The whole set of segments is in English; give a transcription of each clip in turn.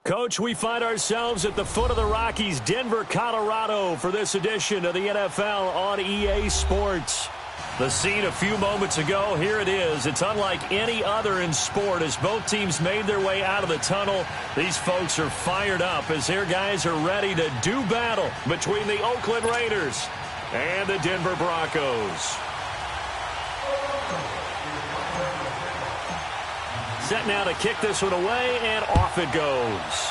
Coach, we find ourselves at the foot of the Rockies, Denver, Colorado, for this edition of the NFL on EA Sports. The scene a few moments ago, here it is. It's unlike any other in sport as both teams made their way out of the tunnel. These folks are fired up as their guys are ready to do battle between the Oakland Raiders and the Denver Broncos. Set now to kick this one away, and off it goes.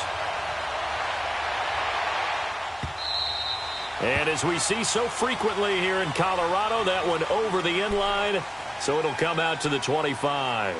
And as we see so frequently here in Colorado, that one over the end line, so it'll come out to the 25.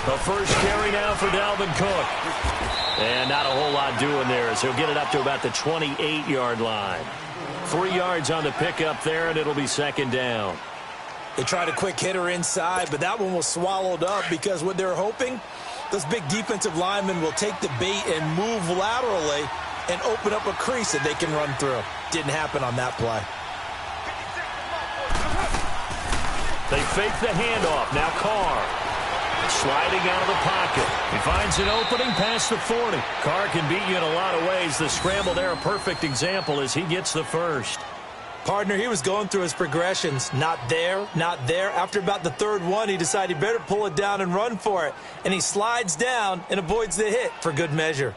The first carry now for Dalvin Cook. And not a whole lot doing there as he'll get it up to about the 28-yard line. 3 yards on the pickup there, and it'll be second down. They tried a quick hitter inside, but that one was swallowed up because what they're hoping, those big defensive linemen will take the bait and move laterally and open up a crease that they can run through. Didn't happen on that play. They fake the handoff. Now Carr. Sliding out of the pocket. He finds an opening past the 40. Carr can beat you in a lot of ways. The scramble there, a perfect example as he gets the first. Partner, he was going through his progressions. Not there, not there. After about the third one, he decided he better pull it down and run for it. And he slides down and avoids the hit for good measure.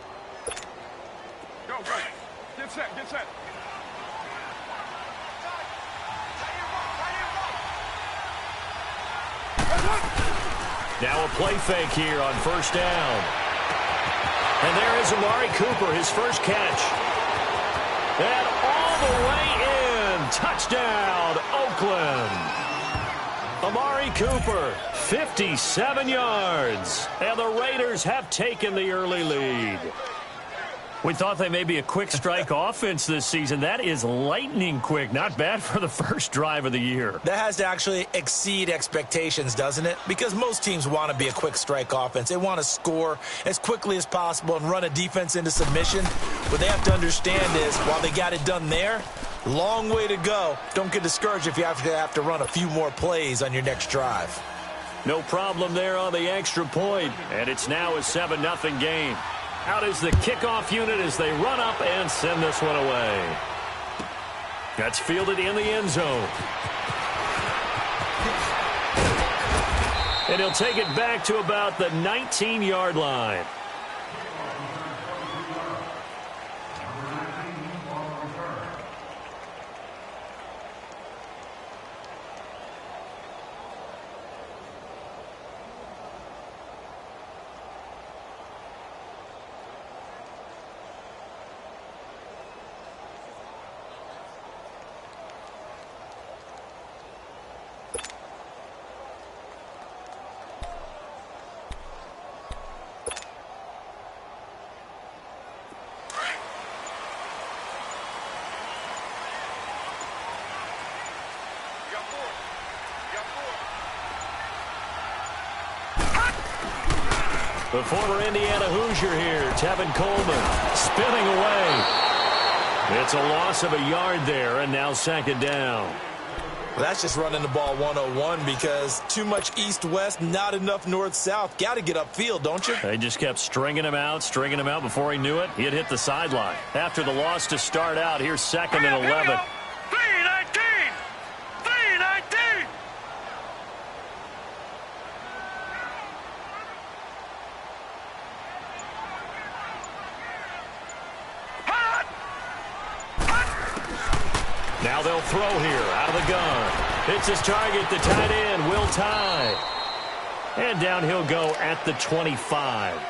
Go, right. Get set, get set. Now a play fake here on first down. And there is Amari Cooper, his first catch. And all the way in. Touchdown, Oakland. Amari Cooper, 57 yards. And the Raiders have taken the early lead. We thought they may be a quick strike offense this season. That is lightning quick. Not bad for the first drive of the year. That has to actually exceed expectations, doesn't it? Because most teams want to be a quick strike offense. They want to score as quickly as possible and run a defense into submission. What they have to understand is, while they got it done there, long way to go. Don't get discouraged if you have to run a few more plays on your next drive. No problem there on the extra point. And it's now a 7-0 game. Out is the kickoff unit as they run up and send this one away. That's fielded in the end zone. And he'll take it back to about the 19-yard line. The former Indiana Hoosier here, Tevin Coleman, spinning away. It's a loss of a yard there, and now second down. Well, that's just running the ball 101 because too much east-west, not enough north-south. Got to get upfield, don't you? They just kept stringing him out before he knew it. He had hit the sideline. After the loss to start out, here's second and 11. Now they'll throw here out of the gun. Hits his target, the tight end, Will Tye. And down he'll go at the 25.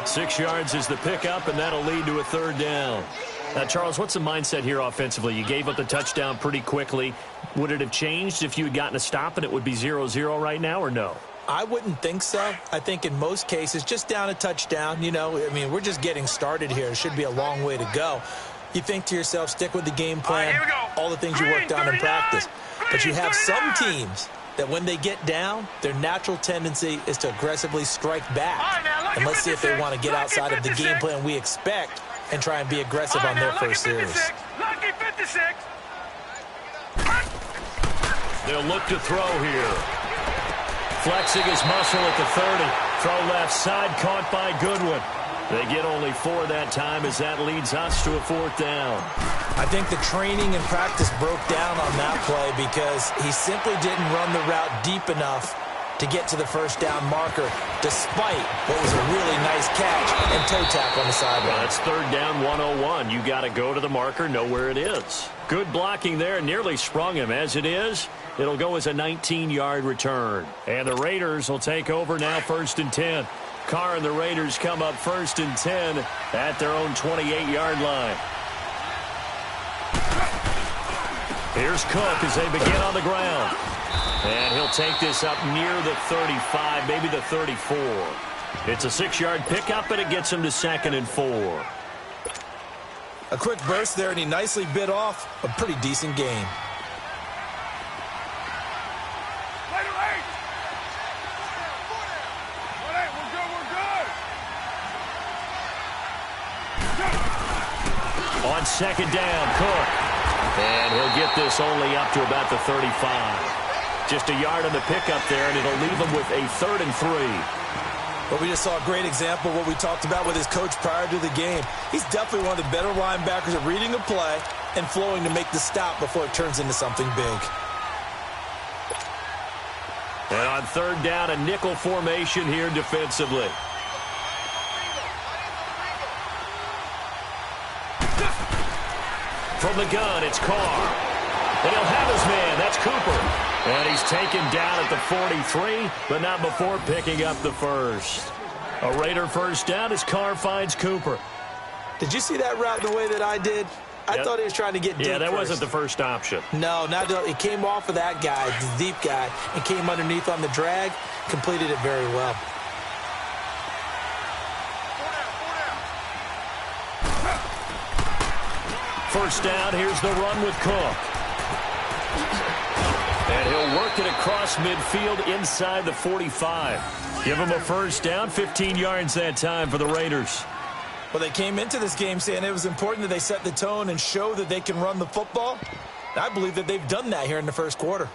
6 yards is the pickup, and that'll lead to a third down. Now, Charles, what's the mindset here offensively? You gave up the touchdown pretty quickly. Would it have changed if you had gotten a stop and it would be 0-0 right now, or no? I wouldn't think so. I think in most cases, just down a touchdown, you know, I mean, we're just getting started here. It should be a long way to go. You think to yourself, stick with the game plan, all the things you worked on in practice. But you have some teams that when they get down, their natural tendency is to aggressively strike back. And let's see if they want to get outside of the game plan we expect and try and be aggressive on their first series. They'll look to throw here. Flexing his muscle at the 30. Throw left side, caught by Goodwin. They get only 4 that time as that leads us to a 4th down. I think the training and practice broke down on that play because he simply didn't run the route deep enough to get to the first down marker, despite what was a really nice catch and toe tap on the sideline. Well, that's 3rd down 101. You got to go to the marker, know where it is. Good blocking there, nearly sprung him. As it is, it'll go as a 19-yard return. And the Raiders will take over now, 1st and 10. Carr and the Raiders come up 1st and 10 at their own 28-yard line. Here's Cook as they begin on the ground. And he'll take this up near the 35, maybe the 34. It's a 6-yard pickup, and it gets him to 2nd and 4. A quick burst there, and he nicely bit off a pretty decent gain. On 2nd down, Cook. And he'll get this only up to about the 35. Just a yard on the pickup there, and it'll leave him with a 3rd and 3. Well, we just saw a great example of what we talked about with his coach prior to the game. He's definitely one of the better linebackers at reading a play and flowing to make the stop before it turns into something big. And on 3rd down, a nickel formation here defensively. From the gun, it's Carr. And he'll have his man. That's Cooper. And he's taken down at the 43, but not before picking up the first. A Raider first down as Carr finds Cooper. Did you see that route the way that I did? I thought he was trying to get deep. Yeah, that wasn't the first option. No, it came off of that guy, the deep guy, and came underneath on the drag, completed it very well. First down, here's the run with Cook. And he'll work it across midfield inside the 45. Give him a first down, 15 yards that time for the Raiders. Well, they came into this game saying it was important that they set the tone and show that they can run the football. I believe that they've done that here in the first quarter.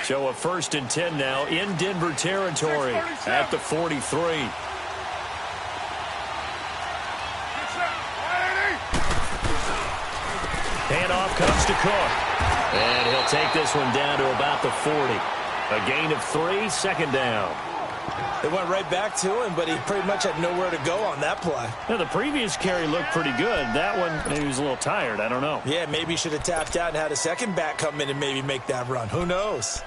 So a 1st and 10 now in Denver territory at the 43. Handoff comes to Cook. And he'll take this one down to about the 40. A gain of 3, 2nd down. They went right back to him, but he pretty much had nowhere to go on that play. Now, the previous carry looked pretty good. That one, maybe he was a little tired. I don't know. Yeah, maybe he should have tapped out and had a second back come in and maybe make that run. Who knows?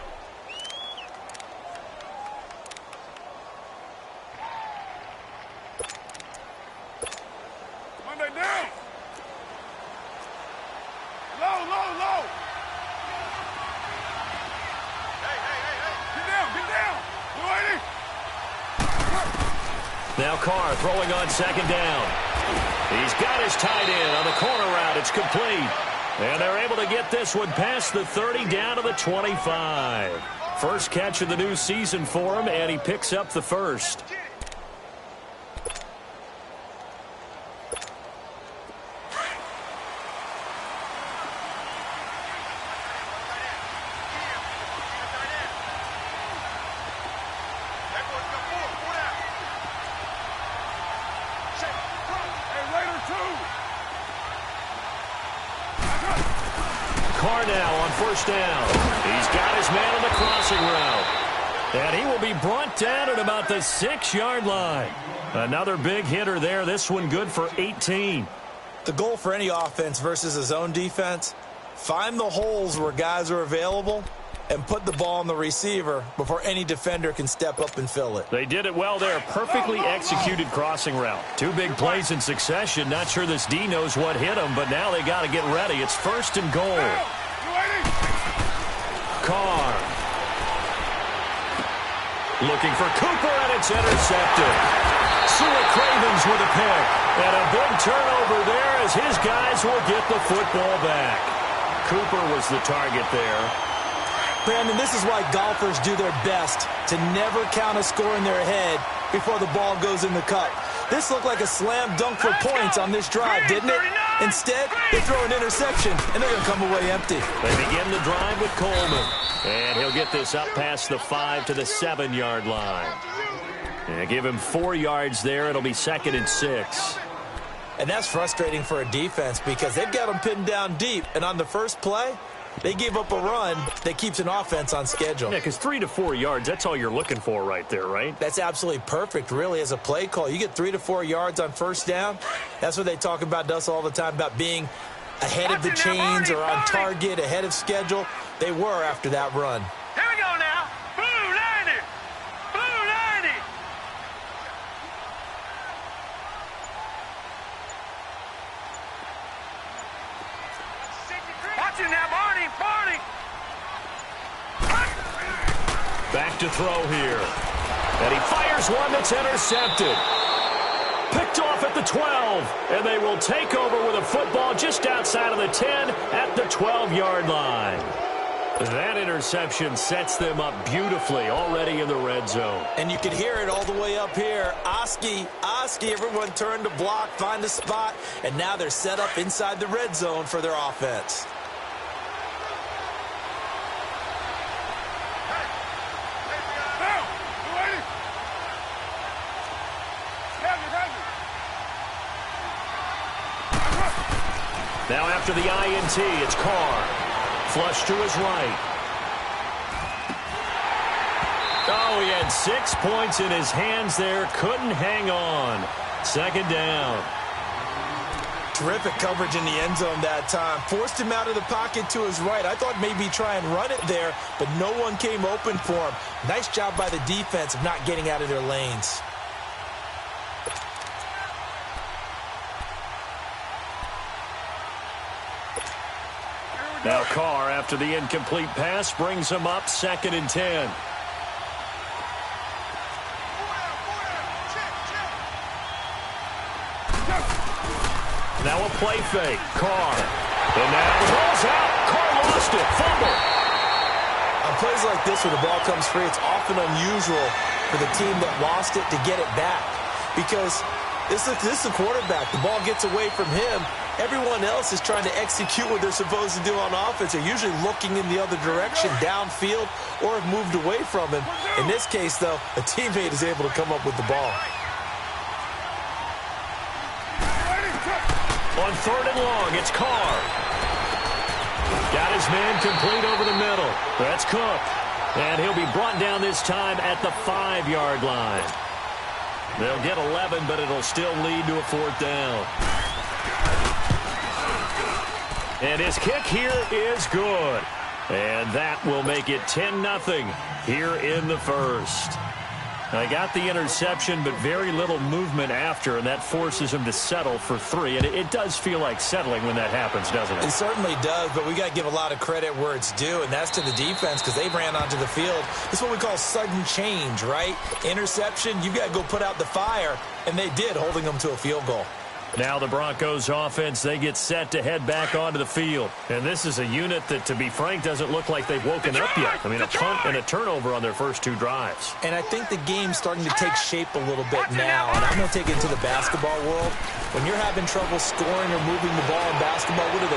Now Carr throwing on 2nd down. He's got his tight end on the corner route. It's complete. And they're able to get this one past the 30 down to the 25. First catch of the new season for him, and he picks up the first. Carr now on 1st down. He's got his man on the crossing route. And he will be brought down at about the 6-yard line. Another big hitter there. This one good for 18. The goal for any offense versus a zone defense, find the holes where guys are available and put the ball on the receiver before any defender can step up and fill it. They did it well there. Perfectly executed crossing route. 2 big plays in succession. Not sure this D knows what hit him, but now they got to get ready. It's 1st and goal. Carr. Looking for Cooper, and it's intercepted. Sewell Cravens with a pick. And a big turnover there as his guys will get the football back. Cooper was the target there. Brandon, this is why golfers do their best to never count a score in their head before the ball goes in the cup. This looked like a slam dunk for points on this drive, didn't it? Instead, they throw an interception, and they're going to come away empty. They begin the drive with Coleman. And he'll get this up past the 5 to the 7-yard line. And give him 4 yards there. It'll be 2nd and 6. And that's frustrating for a defense because they've got them pinned down deep. And on the first play, they gave up a run that keeps an offense on schedule. Yeah, because 3 to 4 yards, that's all you're looking for right there, right? That's absolutely perfect, really, as a play call. You get 3 to 4 yards on first down. That's what they talk about us all the time, about being ahead of the chains or on target, ahead of schedule. They were after that run. Here we go now. Blue 90. Blue 90. Watch it now, Barney. Barney. Back to throw here. And he fires one that's intercepted. Picked off at the 12. And they will take over with a football just outside of the 10 at the 12-yard line. That interception sets them up beautifully already in the red zone. And you can hear it all the way up here. Oski, everyone turned to block, find a spot, and now they're set up inside the red zone for their offense. Now after the INT, it's Carr. Flush to his right. Oh, he had 6 points in his hands there. Couldn't hang on. 2nd down. Terrific coverage in the end zone that time. Forced him out of the pocket to his right. I thought maybe try and run it there, but no one came open for him. Nice job by the defense of not getting out of their lanes. Now Carr, after the incomplete pass, brings him up 2nd and 10. Now a play fake. Carr. And now the ball's out. Carr lost it. Fumble. On plays like this where the ball comes free, it's often unusual for the team that lost it to get it back. Because this is the quarterback. The ball gets away from him. Everyone else is trying to execute what they're supposed to do on offense. They're usually looking in the other direction, downfield, or have moved away from him. In this case, though, a teammate is able to come up with the ball. On 3rd and long, it's Carr. Got his man complete over the middle. That's Cook. And he'll be brought down this time at the 5-yard line. They'll get 11, but it'll still lead to a 4th down. And his kick here is good. And that will make it 10-0 here in the first. I got the interception, but very little movement after, and that forces him to settle for 3. And it does feel like settling when that happens, doesn't it? It certainly does, but we got to give a lot of credit where it's due, and that's to the defense because they ran onto the field. This is what we call sudden change, right? Interception, you've got to go put out the fire, and they did, holding them to a field goal. Now the Broncos offense, they get set to head back onto the field. And this is a unit that, to be frank, doesn't look like they've woken up yet. I mean, a punt and a turnover on their first 2 drives. And I think the game's starting to take shape a little bit now. And I'm going to take it into the basketball world. When you're having trouble scoring or moving the ball in basketball, what do?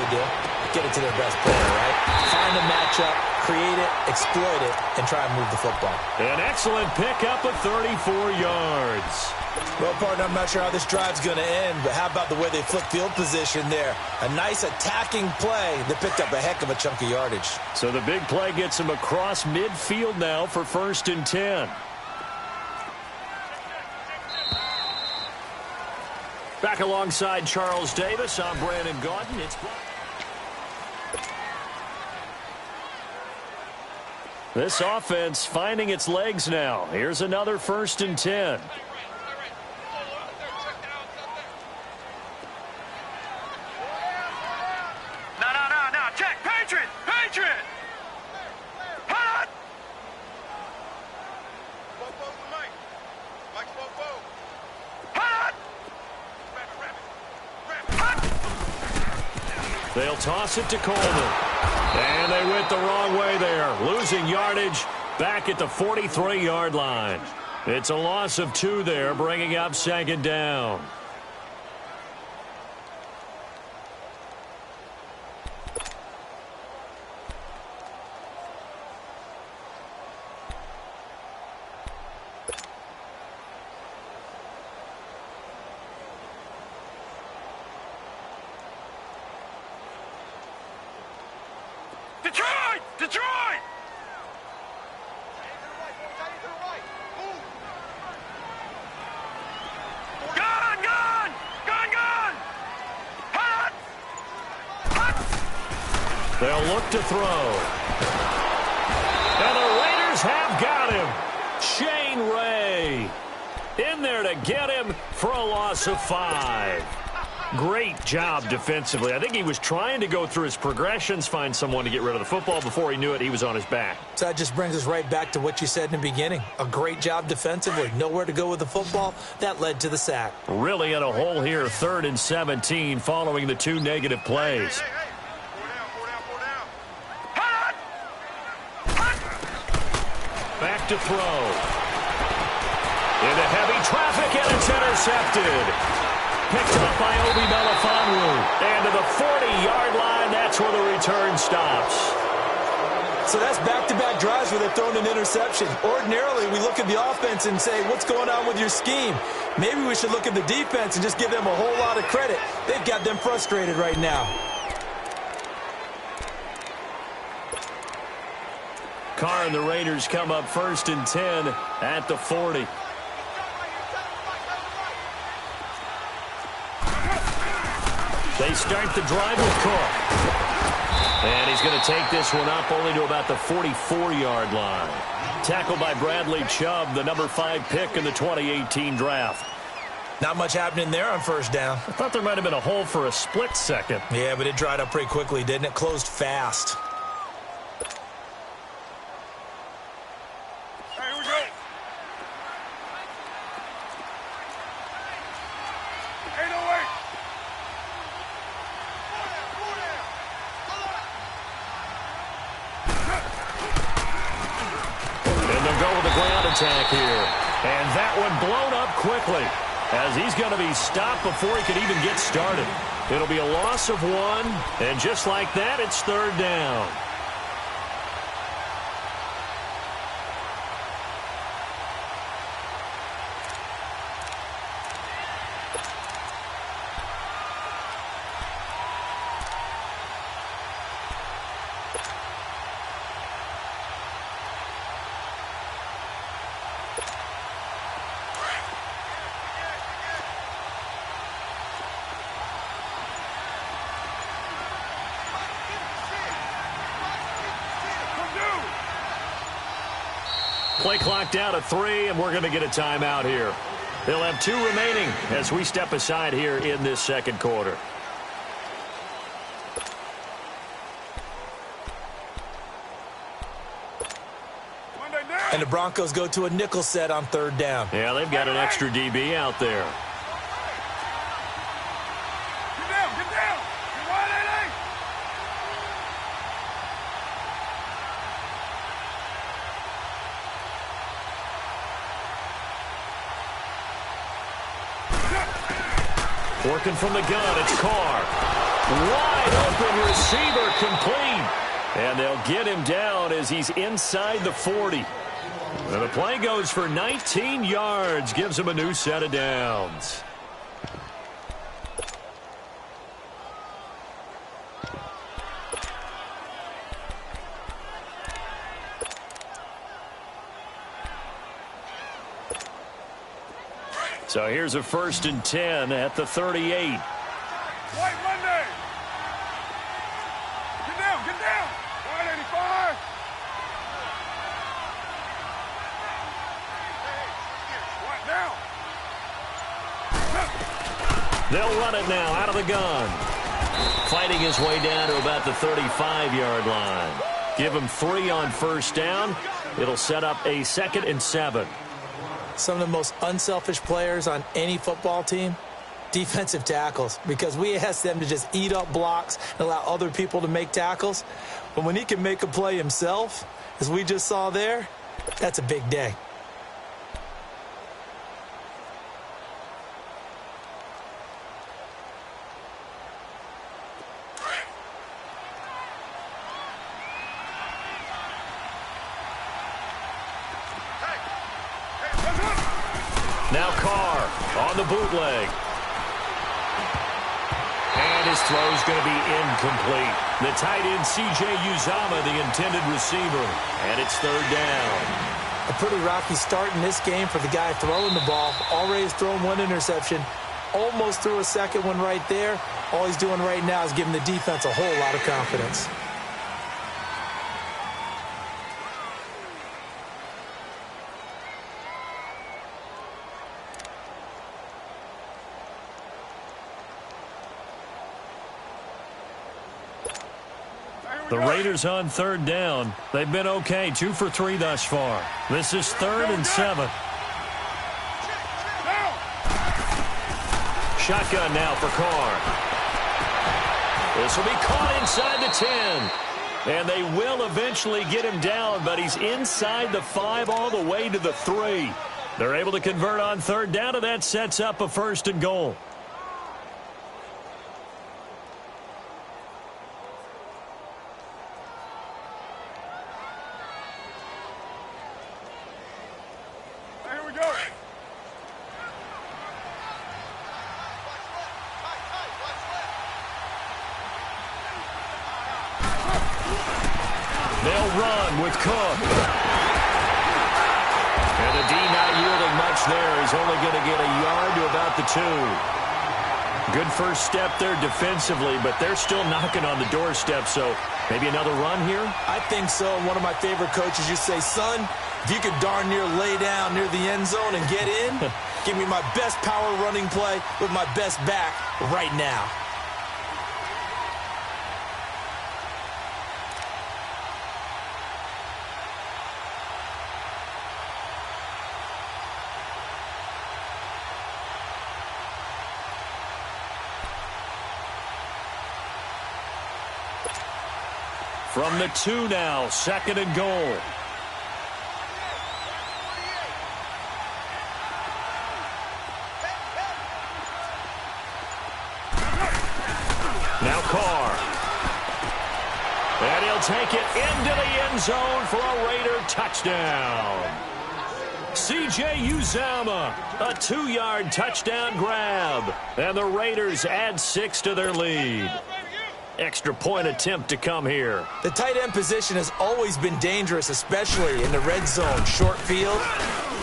Get it to their best player, right? Find a matchup, create it, exploit it, and try and move the football. An excellent pickup of 34 yards. Well, partner, I'm not sure how this drive's going to end, but how about the way they flip field position there? A nice attacking play that picked up a heck of a chunk of yardage. So the big play gets him across midfield now for 1st and 10. Back alongside Charles Davis, I'm Brandon Gaudin. This offense finding its legs now. Here's another 1st and 10. No. Check. Patriot. Hot. Hot. They'll toss it to Coleman. And they went the wrong way there. Losing yardage back at the 43-yard line. It's a loss of 2 there, bringing up 2nd down. Detroit! Gun! Hot! They'll look to throw. And the Raiders have got him. Shane Ray in there to get him for a loss of 5. Great job defensively. I think he was trying to go through his progressions, find someone to get rid of the football. Before he knew it, he was on his back. So that just brings us right back to what you said in the beginning. A great job defensively. Nowhere to go with the football. That led to the sack. Really in a hole here, 3rd and 17, following the 2 negative plays. Hot! Back to throw. Into heavy traffic, and it's intercepted. Picked up by Obi Melifonwu. And to the 40-yard line, that's where the return stops. So that's back-to-back drives where they're throwing an interception. Ordinarily, we look at the offense and say, what's going on with your scheme? Maybe we should look at the defense and just give them a whole lot of credit. They've got them frustrated right now. Carr and the Raiders come up 1st and 10 at the 40. They start the drive with Cook. And he's going to take this one up only to about the 44-yard line. Tackled by Bradley Chubb, the number 5 pick in the 2018 draft. Not much happening there on 1st down. I thought there might have been a hole for a split second. Yeah, but it dried up pretty quickly, didn't it? Closed fast. Here we go. Ain't no way. Go with the ground attack here. And that one blown up quickly as he's going to be stopped before he can even get started. It'll be a loss of 1, and just like that, it's 3rd down. Play clock down to 3, and we're going to get a timeout here. They'll have 2 remaining as we step aside here in this 2nd quarter. And the Broncos go to a nickel set on 3rd down. Yeah, they've got an extra DB out there. Get down. You're wide, ain't. Working from the gun, it's Carr. Wide open receiver, complete. And they'll get him down as he's inside the 40. And the play goes for 19 yards, gives him a new set of downs. So here's a 1st and 10 at the 38. White Monday. Get down. White 85. They'll run it now out of the gun. Fighting his way down to about the 35-yard line. Give him 3 on first down. It'll set up a 2nd and 7. Some of the most unselfish players on any football team, defensive tackles, because we ask them to just eat up blocks and allow other people to make tackles. But when he can make a play himself, as we just saw there, that's a big day. Now Carr on the bootleg. And his throw is going to be incomplete. The tight end, C.J. Uzomah, the intended receiver. And it's 3rd down. A pretty rocky start in this game for the guy throwing the ball. Already has thrown 1 interception. Almost threw a 2nd one right there. All he's doing right now is giving the defense a whole lot of confidence. The Raiders on 3rd down. They've been okay, 2 for 3 thus far. This is 3rd and 7. Shotgun now for Carr. This will be caught inside the 10. And they will eventually get him down, but he's inside the 5 all the way to the 3. They're able to convert on 3rd down, and that sets up a 1st and goal. They'll run with Cook. And the D not yielding much there. He's only going to get a yard to about the 2. Good first step there defensively, but they're still knocking on the doorstep, so maybe another run here? I think so. One of my favorite coaches used to say, son, if you could darn near lay down near the end zone and get in, give me my best power running play with my best back right now. From the 2 now, 2nd and goal. Now Carr. And he'll take it into the end zone for a Raider touchdown. C.J. Uzomah, a 2-yard touchdown grab. And the Raiders add 6 to their lead. Extra point attempt to come here. The tight end position has always been dangerous, especially in the red zone, short field.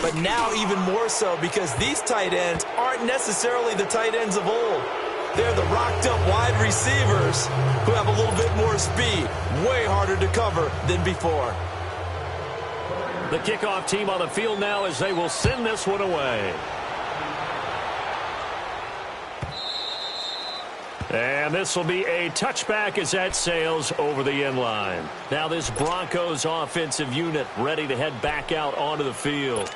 But now even more so because these tight ends aren't necessarily the tight ends of old. They're the rocked-up wide receivers who have a little bit more speed, way harder to cover than before. The kickoff team on the field now as they will send this one away. And this will be a touchback as that sails over the end line. Now this Broncos offensive unit ready to head back out onto the field.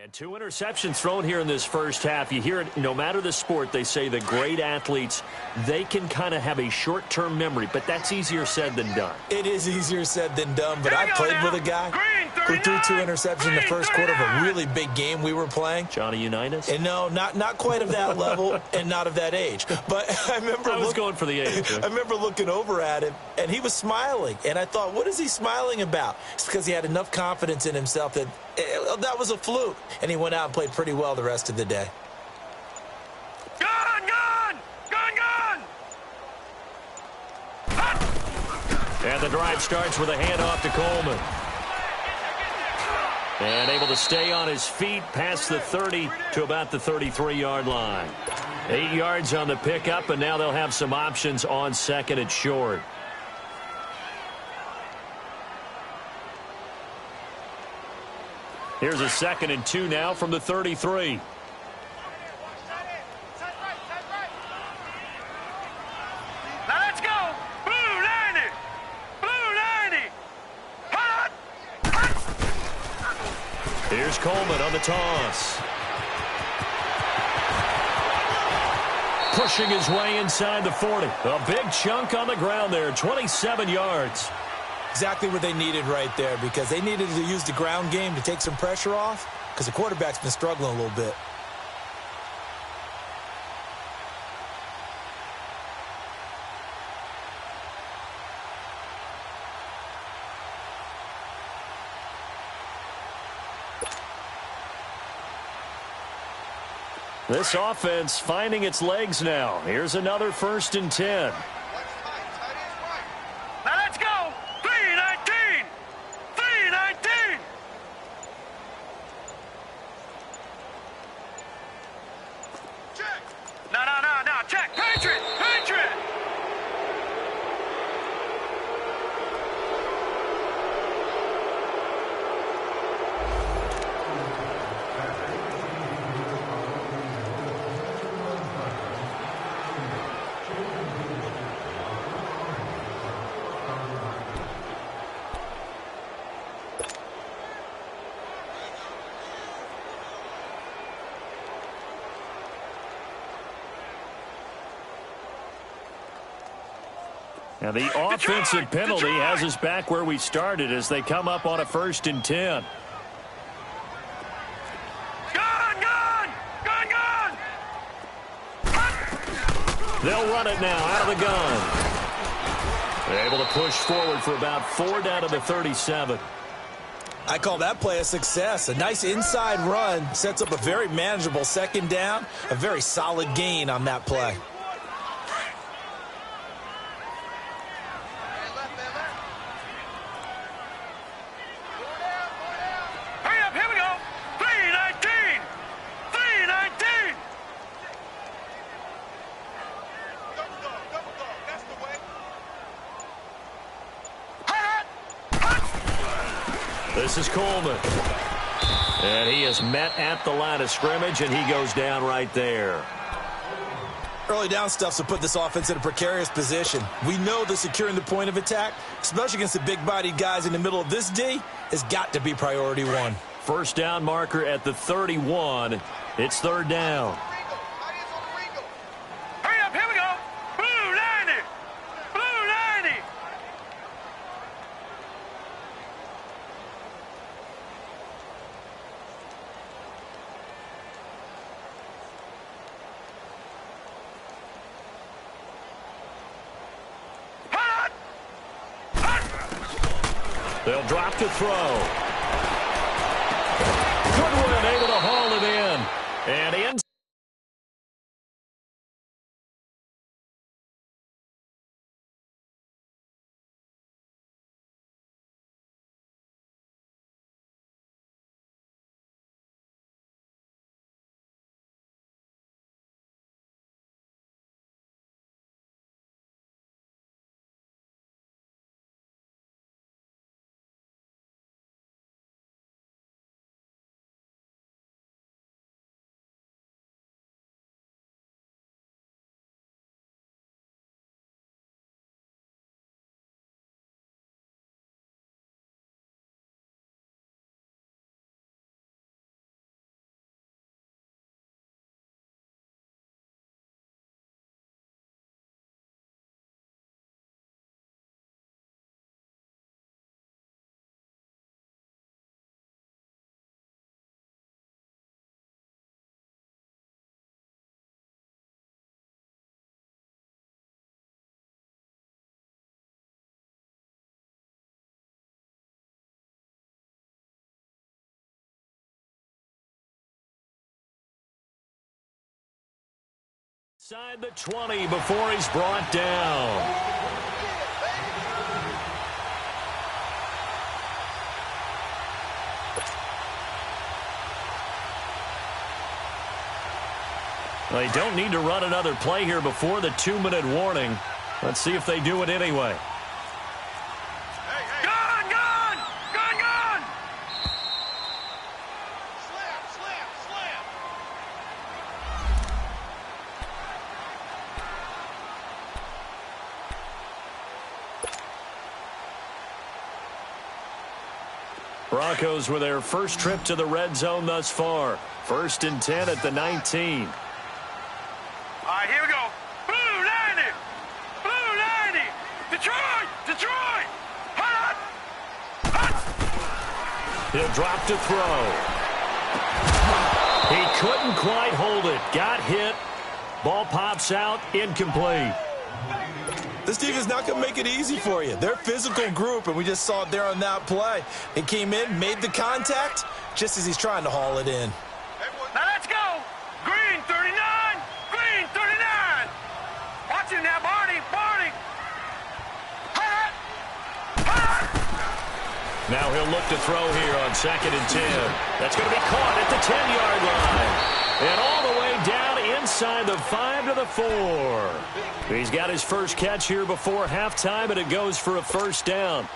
And 2 interceptions thrown here in this first half. You hear it, no matter the sport, they say the great athletes, they can kind of have a short-term memory, but that's easier said than done. It is easier said than done, but I played with a guy who threw 2 interceptions in the first quarter of a really big game we were playing. Johnny Unitas? And no, not quite of that level and not of that age. But I was going for the age. I remember looking over at him, and he was smiling. And I thought, what is he smiling about? It's because he had enough confidence in himself that that was a fluke. And he went out and played pretty well the rest of the day. And the drive starts with a handoff to Coleman. And able to stay on his feet past the 30 to about the 33-yard line. 8 yards on the pickup, and now they'll have some options on second and short. Here's a 2nd and 2 now from the 33. Here's Coleman on the toss. Pushing his way inside the 40. A big chunk on the ground there, 27 yards. Exactly what they needed right there, because they needed to use the ground game to take some pressure off, because the quarterback's been struggling a little bit. This offense finding its legs now. Here's another 1st and 10. Now let's go. 3-19. 3-19. Check. No. Check. Patriot. Now the offensive penalty has us back where we started as they come up on a 1st and 10. They'll run it now out of the gun. They're able to push forward for about 4 down to the 37. I call that play a success. A nice inside run sets up a very manageable 2nd down. A very solid gain on that play. This is Coleman. And he is met at the line of scrimmage, and he goes down right there. Early down stuff to put this offense in a precarious position. We know that securing the point of attack, especially against the big-bodied guys in the middle of this D, has got to be priority 1. 1st down marker at the 31. It's 3rd down. They'll drop to throw. Goodwin able to haul it in. And in. Inside the 20 before he's brought down. They don't need to run another play here before the 2-minute warning. Let's see if they do it anyway. Gun! Gun! Gun! Gun! Slam! Slam! Slam! Broncos with their first trip to the red zone thus far. 1st and 10 at the 19. All right, here we go. Blue 90! Blue 90! Detroit! Detroit! Hot! Hot! He'll drop to throw. He couldn't quite hold it. Got hit. Ball pops out. Incomplete. This defense is not going to make it easy for you. They're a physical group, and we just saw it there on that play. It came in, made the contact, just as he's trying to haul it in. Now let's go! Green 39! Green 39! Watch him now, Barney! Barney! Hot! Hot! Now he'll look to throw here on 2nd and 10. That's going to be caught at the 10-yard line. And all the way down inside the 5 to the 4. He's got his first catch here before halftime, and it goes for a first down.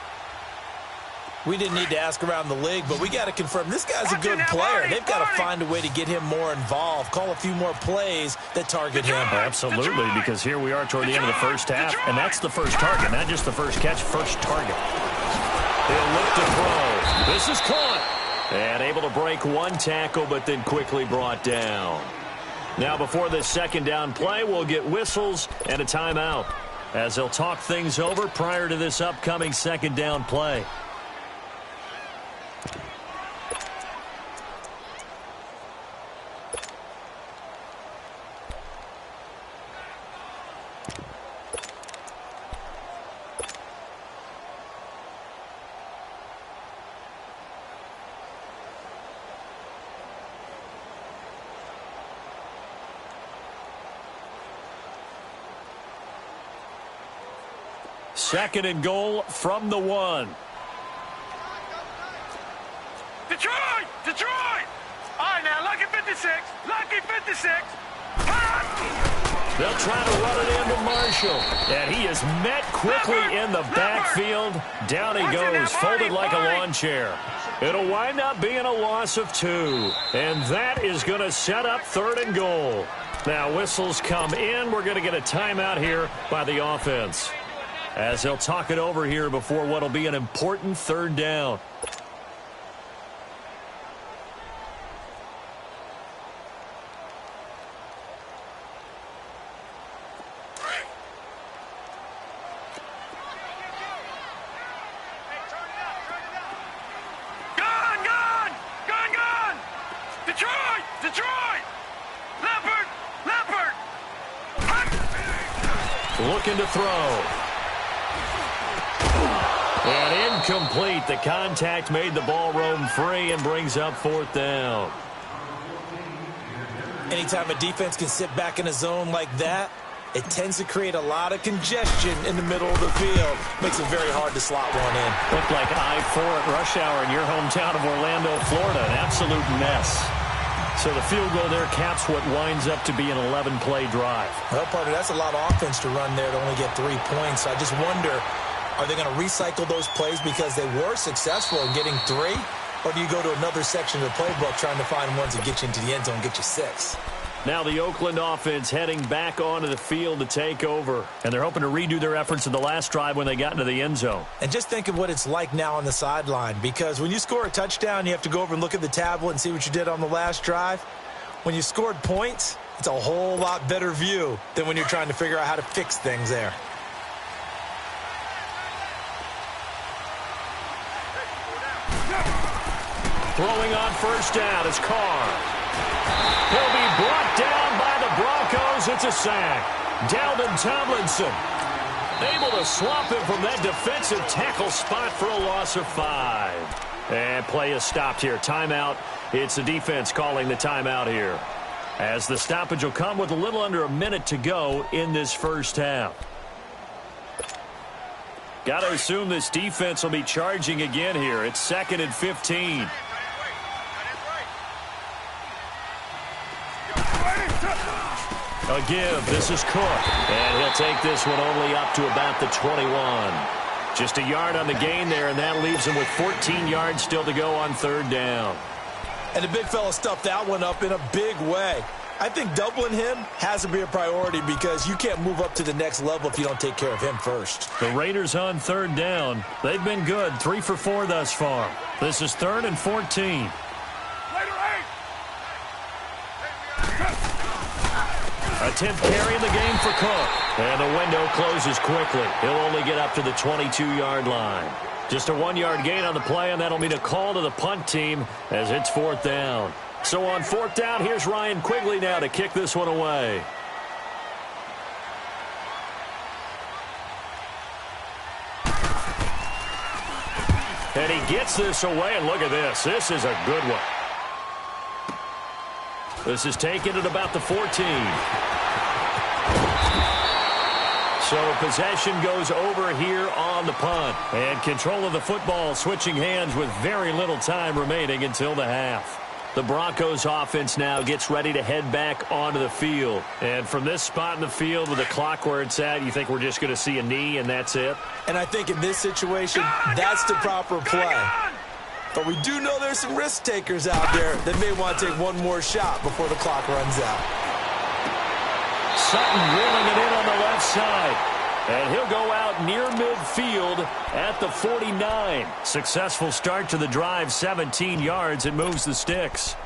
We didn't need to ask around the league, but we got to confirm this guy's a good player. They've got to find a way to get him more involved, call a few more plays that target him. Absolutely, because here we are toward the end of the first half, and that's the first target, not just the first catch, first target. He'll look to throw. This is caught. And able to break one tackle, but then quickly brought down. Now before this second down play, we'll get whistles and a timeout as they'll talk things over prior to this upcoming second down play. Second and goal from the 1. Detroit! Detroit! All right, now, lucky 56. Lucky 56. Hot! They'll try to run it into Marshall. And he is met quickly in the backfield. Down he goes, folded like a lawn chair. It'll wind up being a loss of 2. And that is going to set up 3rd and goal. Now whistles come in. We're going to get a timeout here by the offense, as they'll talk it over here before what will be an important 3rd down. Gun! Gun! Gun! Gun! Detroit! Detroit! Leopard! Leopard! Hot! Looking to throw. And incomplete. The contact made the ball roam free and brings up 4th down. Anytime a defense can sit back in a zone like that, it tends to create a lot of congestion in the middle of the field. Makes it very hard to slot one in. Looked like I-4 at rush hour in your hometown of Orlando, Florida. An absolute mess. So the field goal there caps what winds up to be an 11-play drive. Well, partner, that's a lot of offense to run there to only get 3 points. I just wonder, are they going to recycle those plays because they were successful in getting 3? Or do you go to another section of the playbook trying to find ones that get you into the end zone and get you 6? Now the Oakland offense heading back onto the field to take over. And they're hoping to redo their efforts in the last drive when they got into the end zone. And just think of what it's like now on the sideline. Because when you score a touchdown, you have to go over and look at the tablet and see what you did on the last drive. When you scored points, it's a whole lot better view than when you're trying to figure out how to fix things there. Throwing on first down is Carr. He'll be brought down by the Broncos. It's a sack. Dalvin Tomlinson able to swap him from that defensive tackle spot for a loss of 5. And play is stopped here. Timeout. It's the defense calling the timeout here. as the stoppage will come with a little under a minute to go in this first half. Got to assume this defense will be charging again here. It's 2nd and 15. A give. This is Cook. And he'll take this one only up to about the 21. Just a yard on the gain there, and that leaves him with 14 yards still to go on 3rd down. And the big fella stuffed that one up in a big way. I think doubling him has to be a priority because you can't move up to the next level if you don't take care of him first. The Raiders on 3rd down. They've been good, 3 for 4 thus far. This is 3rd and 14. A 10th carry in the game for Cook. And the window closes quickly. He'll only get up to the 22-yard line. Just a 1-yard gain on the play, and that'll mean a call to the punt team as it's 4th down. So on 4th down, here's Ryan Quigley now to kick this one away. And he gets this away, and look at this. This is a good one. This is taken at about the 14. So possession goes over here on the punt. And control of the football switching hands with very little time remaining until the half. The Broncos offense now gets ready to head back onto the field. And from this spot in the field with the clock where it's at, you think we're just going to see a knee and that's it? And I think in this situation, that's the proper play. But we do know there's some risk takers out there that may want to take one more shot before the clock runs out. Sutton wheeling it in on the left side. And he'll go out near midfield at the 49. Successful start to the drive, 17 yards. It moves the sticks.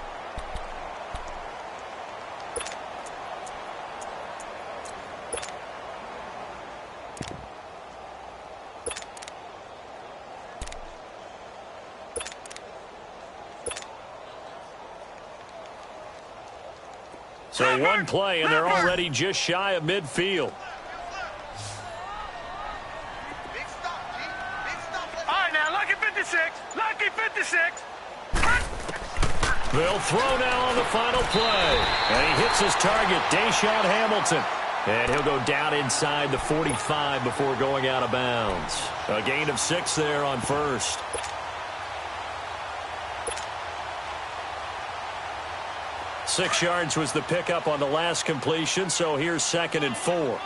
So one play, and they're already just shy of midfield. Lucky 56. They'll throw now on the final play. And he hits his target, Deshaun Hamilton. And he'll go down inside the 45 before going out of bounds. A gain of 6 there on 1st. Six yards was the pickup on the last completion, so here's 2nd and 4.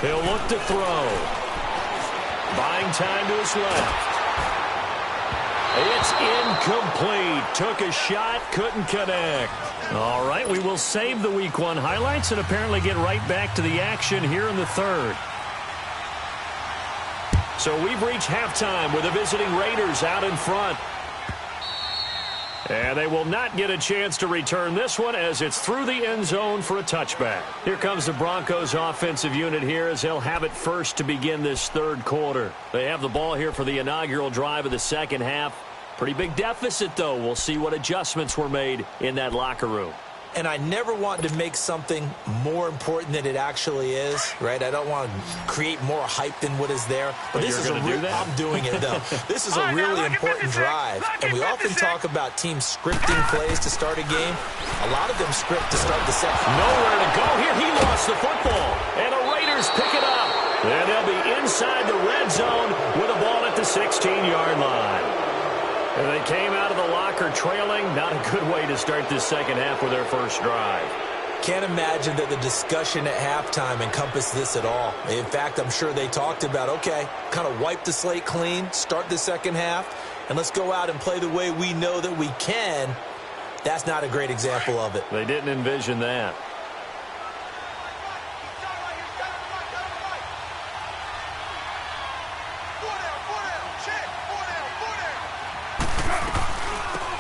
He'll look to throw. Buying time to his left. It's incomplete. Took a shot, couldn't connect. All right, we will save the Week 1 highlights and apparently get right back to the action here in the 3rd. So we've reached halftime with the visiting Raiders out in front. And they will not get a chance to return this one as it's through the end zone for a touchback. Here comes the Broncos offensive unit here as they'll have it first to begin this 3rd quarter. They have the ball here for the inaugural drive of the 2nd half. Pretty big deficit, though. We'll see what adjustments were made in that locker room. And I never want to make something more important than it actually is, right? I don't want to create more hype than what is there. But this is I'm doing it, though. This is a really important drive. And we often talk about teams scripting plays to start a game. A lot of them script to start the second. Nowhere to go here. He lost the football. And the Raiders pick it up. And they'll be inside the red zone with a ball at the 16-yard line. And they came out of the locker trailing. Not a good way to start this 2nd half with their first drive. Can't imagine that the discussion at halftime encompassed this at all. In fact, I'm sure they talked about, okay, kind of wipe the slate clean, start the 2nd half, and let's go out and play the way we know that we can. That's not a great example of it. They didn't envision that.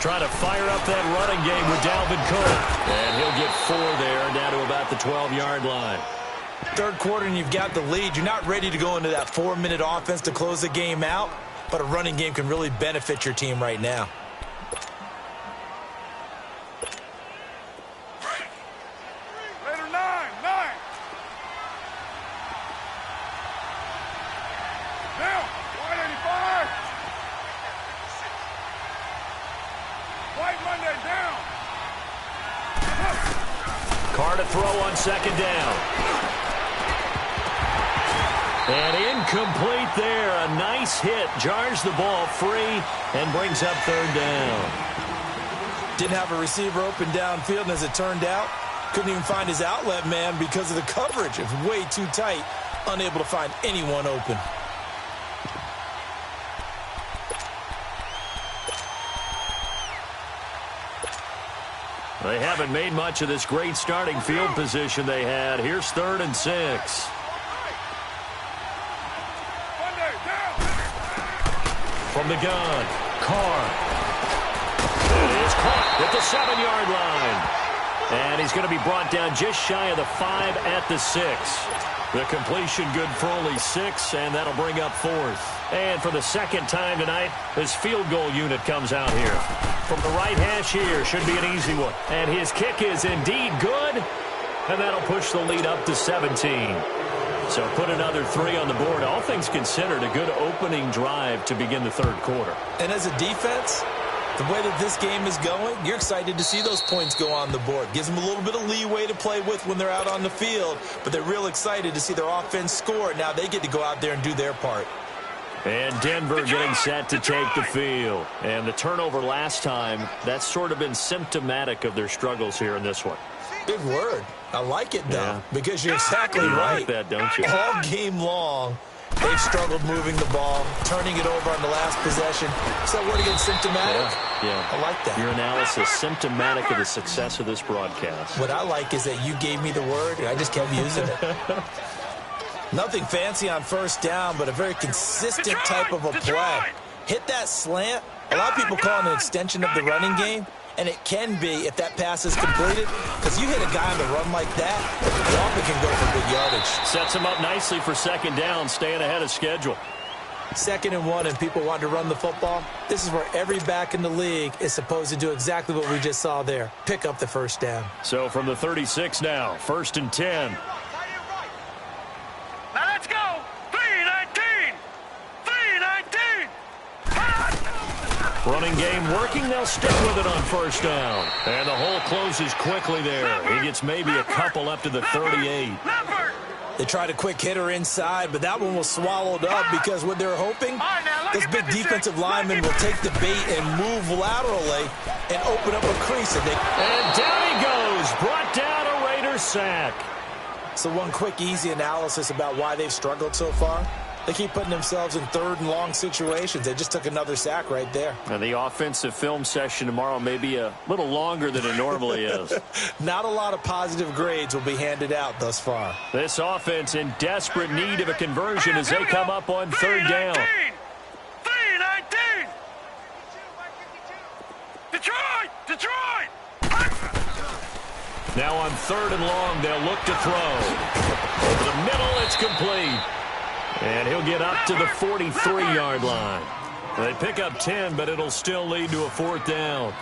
Trying to fire up that running game with Dalvin Cook. And he'll get 4 there, down to about the 12-yard line. 3rd quarter and you've got the lead. You're not ready to go into that 4-minute offense to close the game out, but a running game can really benefit your team right now. Later 9. Down. 185. Carr to throw on second down. And incomplete there. A nice hit. Jars the ball free and brings up third down. Didn't have a receiver open downfield, and as it turned out, couldn't even find his outlet man because of the coverage. It was way too tight. Unable to find anyone open. They haven't made much of this great starting field position they had. Here's 3rd and 6. From the gun, Carr. It is caught at the 7-yard line. And he's going to be brought down just shy of the 5 at the 6. The completion good for only 6, and that'll bring up 4th. And for the second time tonight, this field goal unit comes out here. From the right hash here, should be an easy one. And his kick is indeed good, and that'll push the lead up to 17. So put another 3 on the board. All things considered, a good opening drive to begin the third quarter. And as a defense, the way that this game is going, you're excited to see those points go on the board. Gives them a little bit of leeway to play with when they're out on the field, but they're real excited to see their offense score. Now they get to go out there and do their part. And Denver getting set to take the field. And the turnover last time, that's sort of been symptomatic of their struggles here in this one. Big word. I like it, though, because you're exactly You right. like that, don't you? All game long, they've struggled moving the ball, turning it over on the last possession. Is that word again, symptomatic? Yeah. I like that. Your analysis, symptomatic of the success of this broadcast. What I like is that you gave me the word, and I just kept using it. Nothing fancy on first down, but a very consistent type of a play. Hit that slant. A lot of people call it an extension of the running game, and it can be if that pass is completed, because you hit a guy on the run like that, it often can go for big yardage. Sets him up nicely for second down, staying ahead of schedule. 2nd and 1, and people want to run the football. This is where every back in the league is supposed to do exactly what we just saw there. Pick up the first down. So from the 36 now, 1st and 10. Now let's go. 3-19. 3-19. Running game working. They'll stick with it on first down. And the hole closes quickly there. He gets maybe a couple up to the 38. They tried a quick hitter inside, but that one was swallowed up because what they're hoping, this big defensive lineman will take the bait and move laterally and open up a crease. And down he goes. Brought down a Raider sack. So one quick, easy analysis about why they've struggled so far. They keep putting themselves in 3rd and long situations. They just took another sack right there. And the offensive film session tomorrow may be a little longer than it normally is. Not a lot of positive grades will be handed out thus far. This offense in desperate need of a conversion as they come up on 3rd down. 3-19. Detroit. Now on 3rd and long, they'll look to throw. Over the middle, it's complete. And he'll get up to the 43-yard line. They pick up 10, but it'll still lead to a 4th down.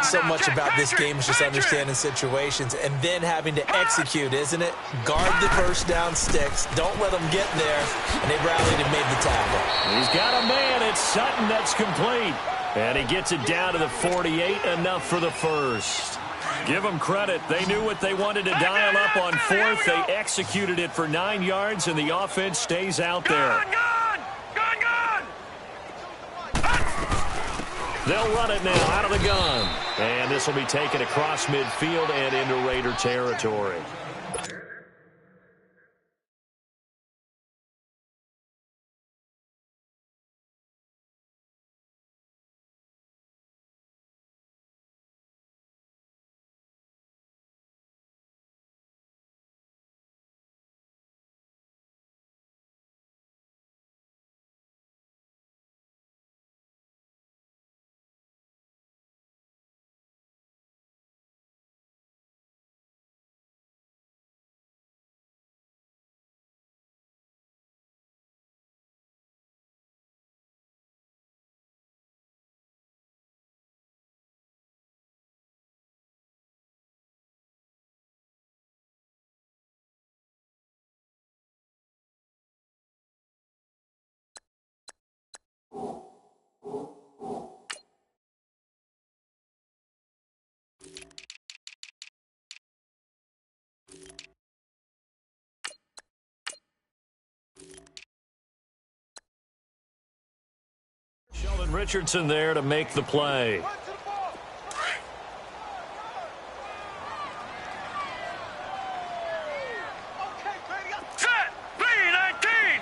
So much about this game is just understanding situations and then having to execute, isn't it? Guard the first down sticks. Don't let them get there. And they rallied and made the tackle. He's got a man. It's Sutton that's complete. And he gets it down to the 48, enough for the first. Give them credit. They knew what they wanted to dial up on 4th. They executed it for 9 yards, and the offense stays out there. Gun! They'll run it now out of the gun. And this will be taken across midfield and into Raider territory. Richardson there to make the play. Set! 3-19!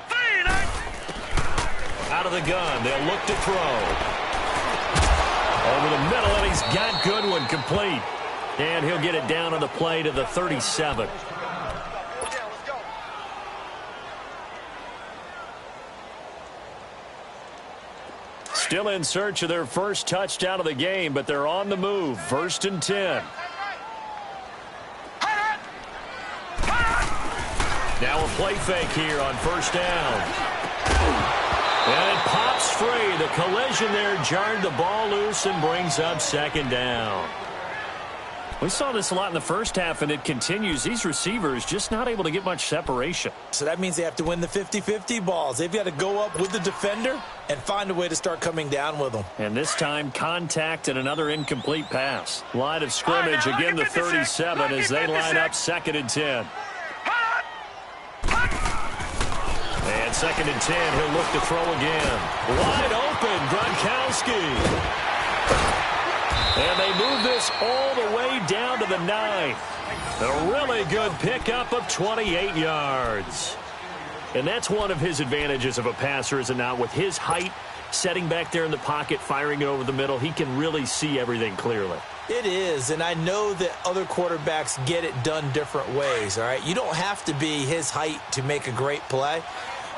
3-19! Out of the gun, they'll look to throw. Over the middle, and he's got Goodwin complete. And he'll get it down on the play to the 37. Still in search of their first touchdown of the game, but they're on the move. 1st and 10. Now a play fake here on 1st down. And it pops free. The collision there jarred the ball loose and brings up 2nd down. We saw this a lot in the first half, and it continues. These receivers just not able to get much separation. So that means they have to win the 50-50 balls. They've got to go up with the defender and find a way to start coming down with them. And this time, contact and another incomplete pass. Line of scrimmage, again the 37 as they line up 2nd and 10. And 2nd and 10, he'll look to throw again. Wide open, Gronkowski. And they move this all the way down to the 9. A really good pickup of 28 yards. And that's one of his advantages of a passer, is it not? With his height, setting back there in the pocket, firing it over the middle, he can really see everything clearly. It is, and I know that other quarterbacks get it done different ways, all right? You don't have to be his height to make a great play.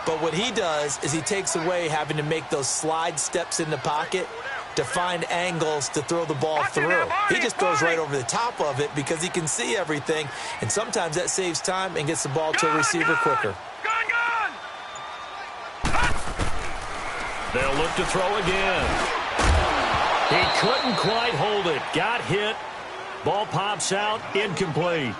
But what he does is he takes away having to make those slide steps in the pocket to find angles to throw the ball through. He just throws right over the top of it because he can see everything, and sometimes that saves time and gets the ball to a receiver quicker. They'll look to throw again. He couldn't quite hold it. Got hit. Ball pops out. Incomplete.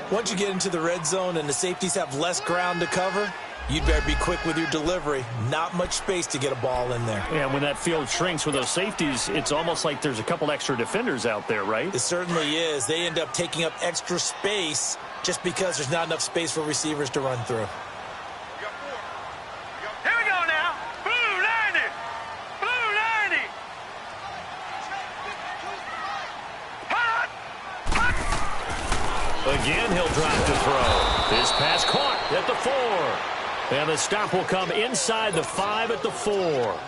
Once you get into the red zone and the safeties have less ground to cover, you'd better be quick with your delivery. Not much space to get a ball in there. Yeah, when that field shrinks with those safeties, it's almost like there's a couple extra defenders out there, right? It certainly is. They end up taking up extra space just because there's not enough space for receivers to run through. Here we go now. Blue 90. Blue 90. Again, he'll drop to throw. His pass caught at the 4. And the stop will come inside the 5 at the 4.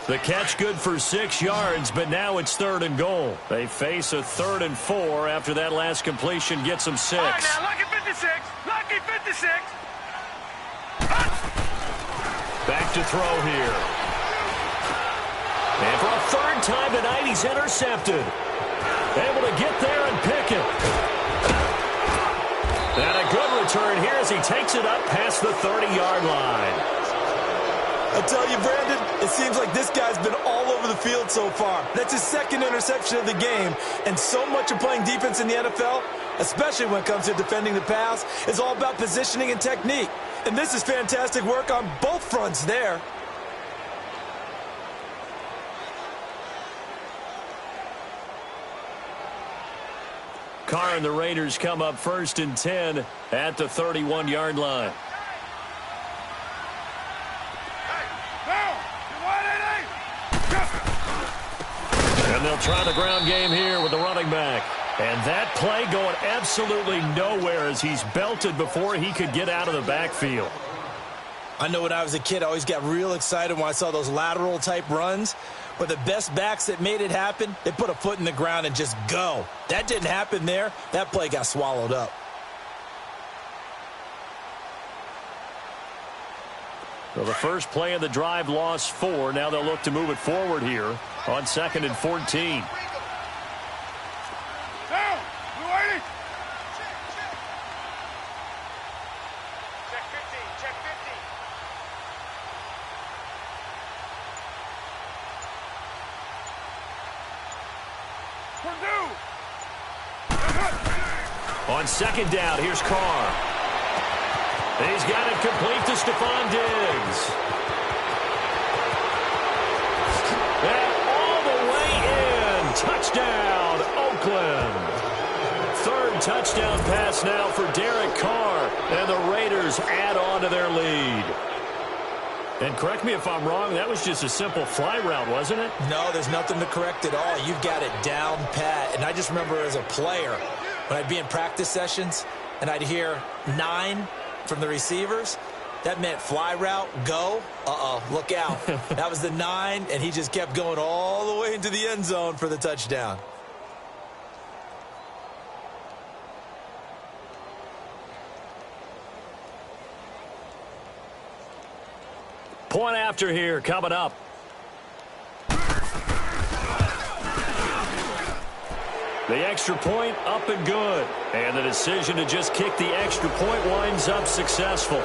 The catch good for 6 yards, but now it's 3rd and goal. They face a 3rd and 4 after that last completion gets them 6. All right, now, lucky 56. Lucky 56. Back to throw here. And for a 3rd time tonight, he's intercepted. Able to get there and pick it. And a good return here as he takes it up past the 30-yard line. I tell you, Brandon, it seems like this guy's been all over the field so far. That's his 2nd interception of the game. And so much of playing defense in the NFL, especially when it comes to defending the pass, is all about positioning and technique. And this is fantastic work on both fronts there. Carr and the Raiders come up 1st and 10 at the 31-yard line. And they'll try the ground game here with the running back. And that play going absolutely nowhere as he's belted before he could get out of the backfield. I know when I was a kid, I always got real excited when I saw those lateral-type runs. But the best backs that made it happen, they put a foot in the ground and just go. That didn't happen there. That play got swallowed up. So the first play of the drive lost 4. Now they'll look to move it forward here on 2nd and 14. On 2nd down, here's Carr. He's got it complete to Stephon Diggs. And all the way in. Touchdown, Oakland. 3rd touchdown pass now for Derek Carr. And the Raiders add on to their lead. And correct me if I'm wrong, that was just a simple fly route, wasn't it? No, there's nothing to correct at all. You've got it down pat. And I just remember as a player, when I'd be in practice sessions and I'd hear 9 from the receivers, that meant fly route, go, look out. That was the 9, and he just kept going all the way into the end zone for the touchdown. Point after here coming up. The extra point up and good. And the decision to just kick the extra point winds up successful.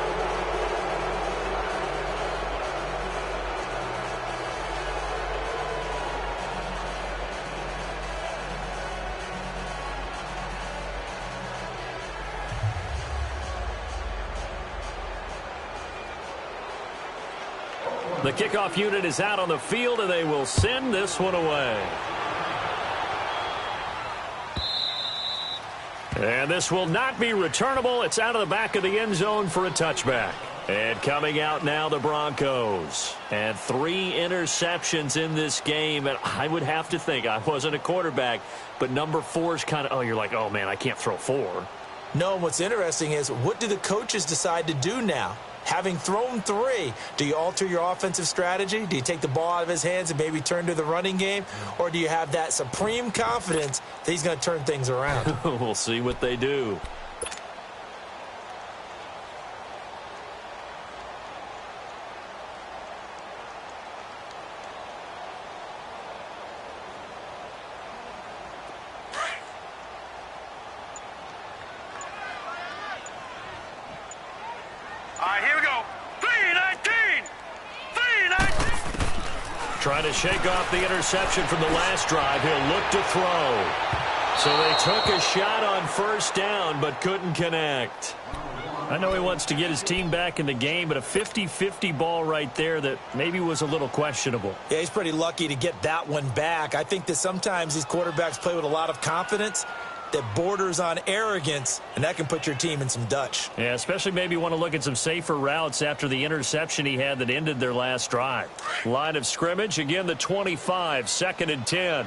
The kickoff unit is out on the field, and they will send this one away. And this will not be returnable. It's out of the back of the end zone for a touchback. And coming out now, the Broncos. And 3 interceptions in this game. And I would have to think, I wasn't a quarterback, but number 4 is kind of, you're like, oh, man, I can't throw 4. No, and what's interesting is, what do the coaches decide to do now? Having thrown 3, do you alter your offensive strategy? Do you take the ball out of his hands and maybe turn to the running game? Or do you have that supreme confidence that he's going to turn things around? We'll see what they do. All right, here we go. 3-19. 3-19. Trying to shake off the interception from the last drive. He'll look to throw. So they took a shot on first down, but couldn't connect. I know he wants to get his team back in the game, but a 50-50 ball right there that maybe was a little questionable. Yeah, he's pretty lucky to get that one back. I think that sometimes these quarterbacks play with a lot of confidence that borders on arrogance, and that can put your team in some Dutch. Yeah, especially maybe want to look at some safer routes after the interception he had that ended their last drive. Line of scrimmage, again, the 25, 2nd and 10.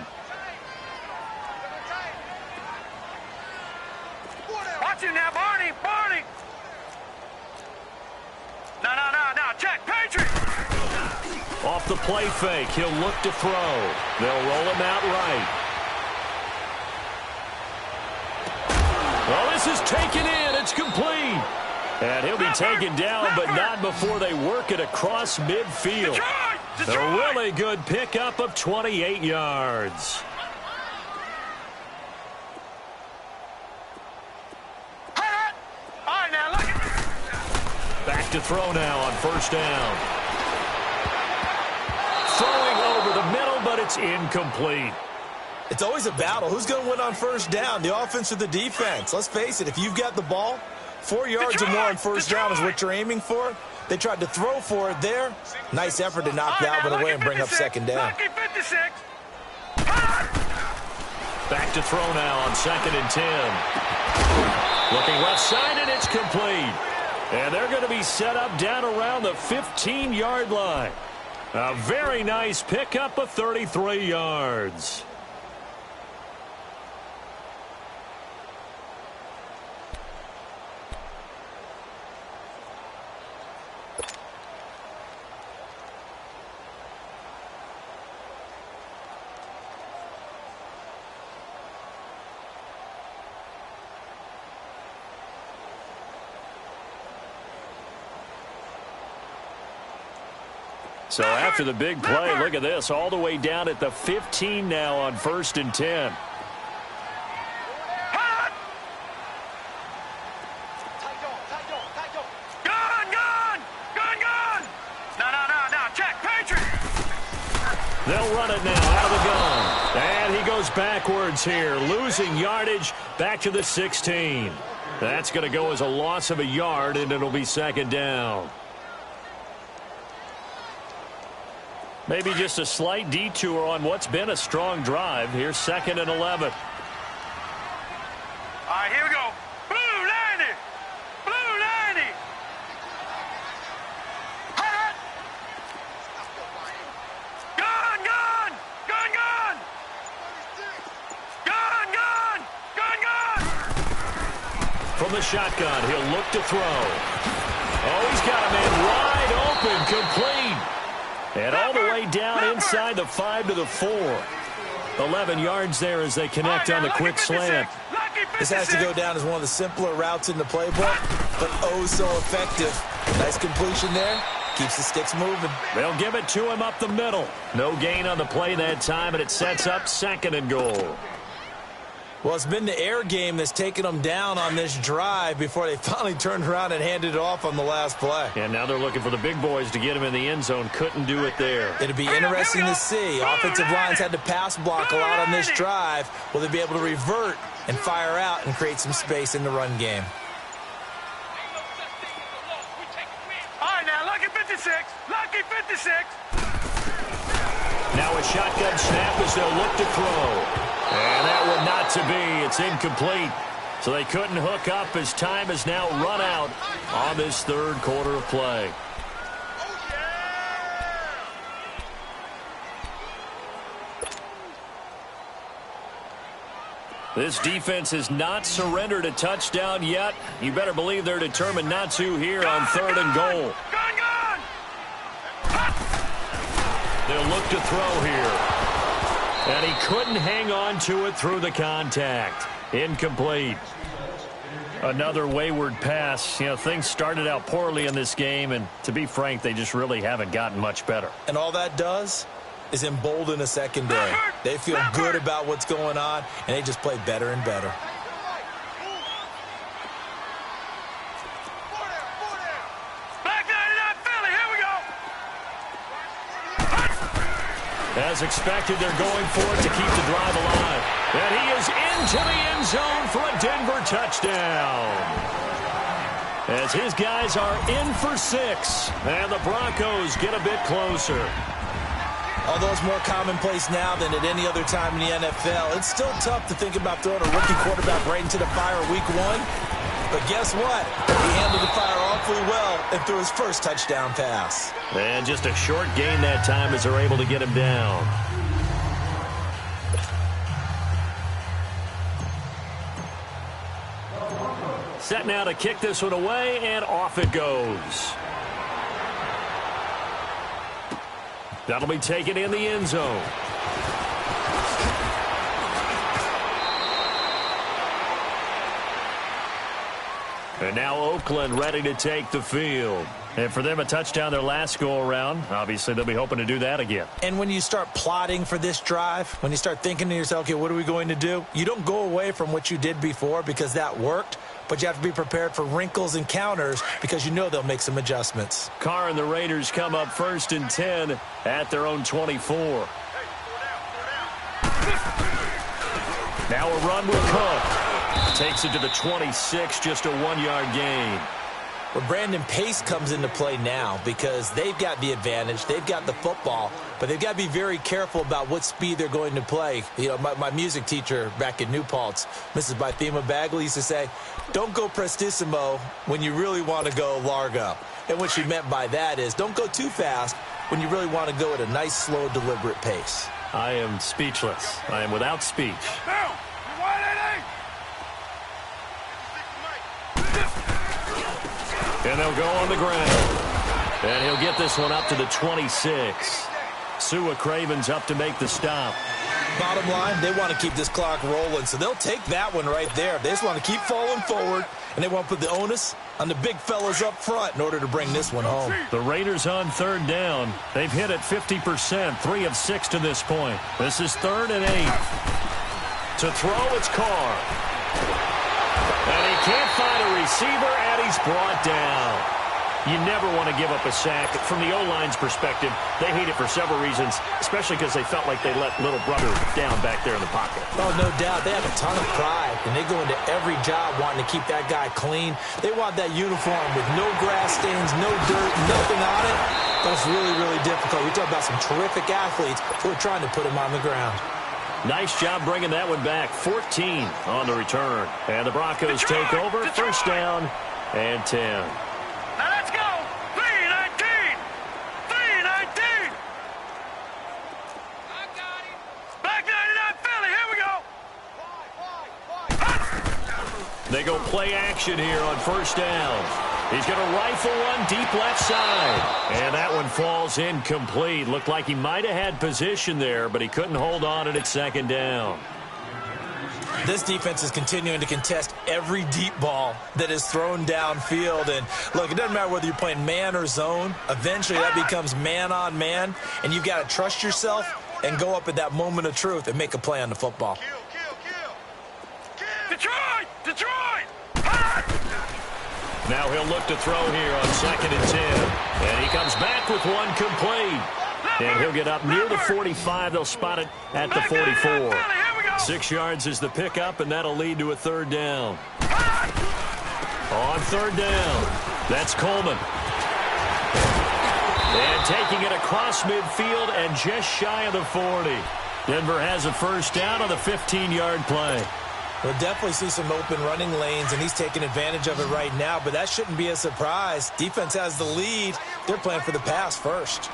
Watch him now, Barney. Barney. No. Check. Patriot. Off the play fake, he'll look to throw. They'll roll him out right. Well, this is taken in. It's complete. And he'll be taken down, but not before they work it across midfield. A really good pickup of 28 yards. All right, now look at. Back to throw now on first down. Throwing over the middle, but it's incomplete. It's always a battle. Who's going to win on first down, the offense or the defense? Let's face it, if you've got the ball, 4 yards or more on first down is what you're aiming for. They tried to throw for it there. Nice effort to knock that one away and bring up second down. Back to throw now on 2nd and 10. Looking left side, and it's complete. And they're going to be set up down around the 15-yard line. A very nice pickup of 33 yards. So after the big play, look at this, all the way down at the 15 now on 1st and 10. No. Check. Patriot. They'll run it now out of the gun. And he goes backwards here, losing yardage back to the 16. That's going to go as a loss of a yard, and it'll be 2nd down. Maybe just a slight detour on what's been a strong drive. Here's 2nd and 11. All right, here we go. Blue 90. Blue 90. From the shotgun, he'll look to throw. Oh, he's got a man wide open, complete. And all the way down inside the 5 to the 4. 11 yards there as they connect on the quick slant. This has to go down as one of the simpler routes in the playbook, but oh so effective. Nice completion there. Keeps the sticks moving. They'll give it to him up the middle. No gain on the play that time, and it sets up 2nd and goal. Well, it's been the air game that's taken them down on this drive before they finally turned around and handed it off on the last play. And now they're looking for the big boys to get him in the end zone. Couldn't do it there. It'll be interesting to see. Offensive lines had to pass block a lot on this drive. Will they be able to revert and fire out and create some space in the run game? All right, now, lucky 56. Lucky 56. Now a shotgun snap as they'll look to throw. And that one not to be. It's incomplete. So they couldn't hook up as time has now run out on this 3rd quarter of play. This defense has not surrendered a touchdown yet. You better believe they're determined not to here on 3rd and goal. They'll look to throw here. And he couldn't hang on to it through the contact. Incomplete. Another wayward pass. You know, things started out poorly in this game, and to be frank, they just really haven't gotten much better. And all that does is embolden a secondary. They feel good about what's going on, and they just play better and better. As expected, they're going for it to keep the drive alive. And he is into the end zone for a Denver touchdown. As his guys are in for 6. And the Broncos get a bit closer. Although it's more commonplace now than at any other time in the NFL, it's still tough to think about throwing a rookie quarterback right into the fire week 1. But guess what? He handled the fire awfully well and threw his first touchdown pass. And just a short gain that time as they're able to get him down. Set now to kick this one away, and off it goes. That'll be taken in the end zone. And now Oakland ready to take the field. And for them, a touchdown their last go-around. Obviously, they'll be hoping to do that again. And when you start plotting for this drive, when you start thinking to yourself, okay, what are we going to do? You don't go away from what you did before because that worked, but you have to be prepared for wrinkles and counters because you know they'll make some adjustments. Carr and the Raiders come up 1st and 10 at their own 24. Now a run will come. Takes it to the 26, just a 1-yard gain. Well, Brandon, pace comes into play now because they've got the advantage. They've got the football, but they've got to be very careful about what speed they're going to play. You know, my music teacher back in New Paltz, Mrs. Bythema Bagley, used to say, don't go prestissimo when you really want to go largo. And what she meant by that is don't go too fast when you really want to go at a nice, slow, deliberate pace. I am speechless. I am without speech. And they'll go on the ground. And he'll get this one up to the 26. Sua Craven's up to make the stop. Bottom line, they want to keep this clock rolling, so they'll take that one right there. They just want to keep falling forward, and they want to put the onus on the big fellas up front in order to bring this one home. The Raiders on 3rd down. They've hit it 50%, 3 of 6 to this point. This is 3rd and 8. To throw, it's Carr. And he can't find a receiver, and he's brought down. You never want to give up a sack. From the O-line's perspective, they hate it for several reasons, especially because they felt like they let little brother down back there in the pocket. Oh, no doubt. They have a ton of pride, and they go into every job wanting to keep that guy clean. They want that uniform with no grass stains, no dirt, nothing on it. But it's really, really difficult. We talk about some terrific athletes who are trying to put him on the ground. Nice job bringing that one back. 14 on the return. And the Broncos take over. First down and 10. Now let's go. 3-19. 3-19. I got him. Back 99 Philly. Here we go. They go play action here on first down. He's going to rifle one deep left side. And that one falls incomplete. Looked like he might have had position there, but he couldn't hold on at second down. This defense is continuing to contest every deep ball that is thrown downfield. And, look, it doesn't matter whether you're playing man or zone. Eventually, that becomes man on man. And you've got to trust yourself and go up at that moment of truth and make a play on the football. Detroit! Detroit! Now he'll look to throw here on 2nd and 10. And he comes back with one complete. And he'll get up near the 45. They'll spot it at the 44. 6 yards is the pickup, and that'll lead to a third down. On third down, that's Coleman. And taking it across midfield and just shy of the 40. Denver has a first down on the 15-yard play. We'll definitely see some open running lanes, and he's taking advantage of it right now, but that shouldn't be a surprise. Defense has the lead. They're playing for the pass first.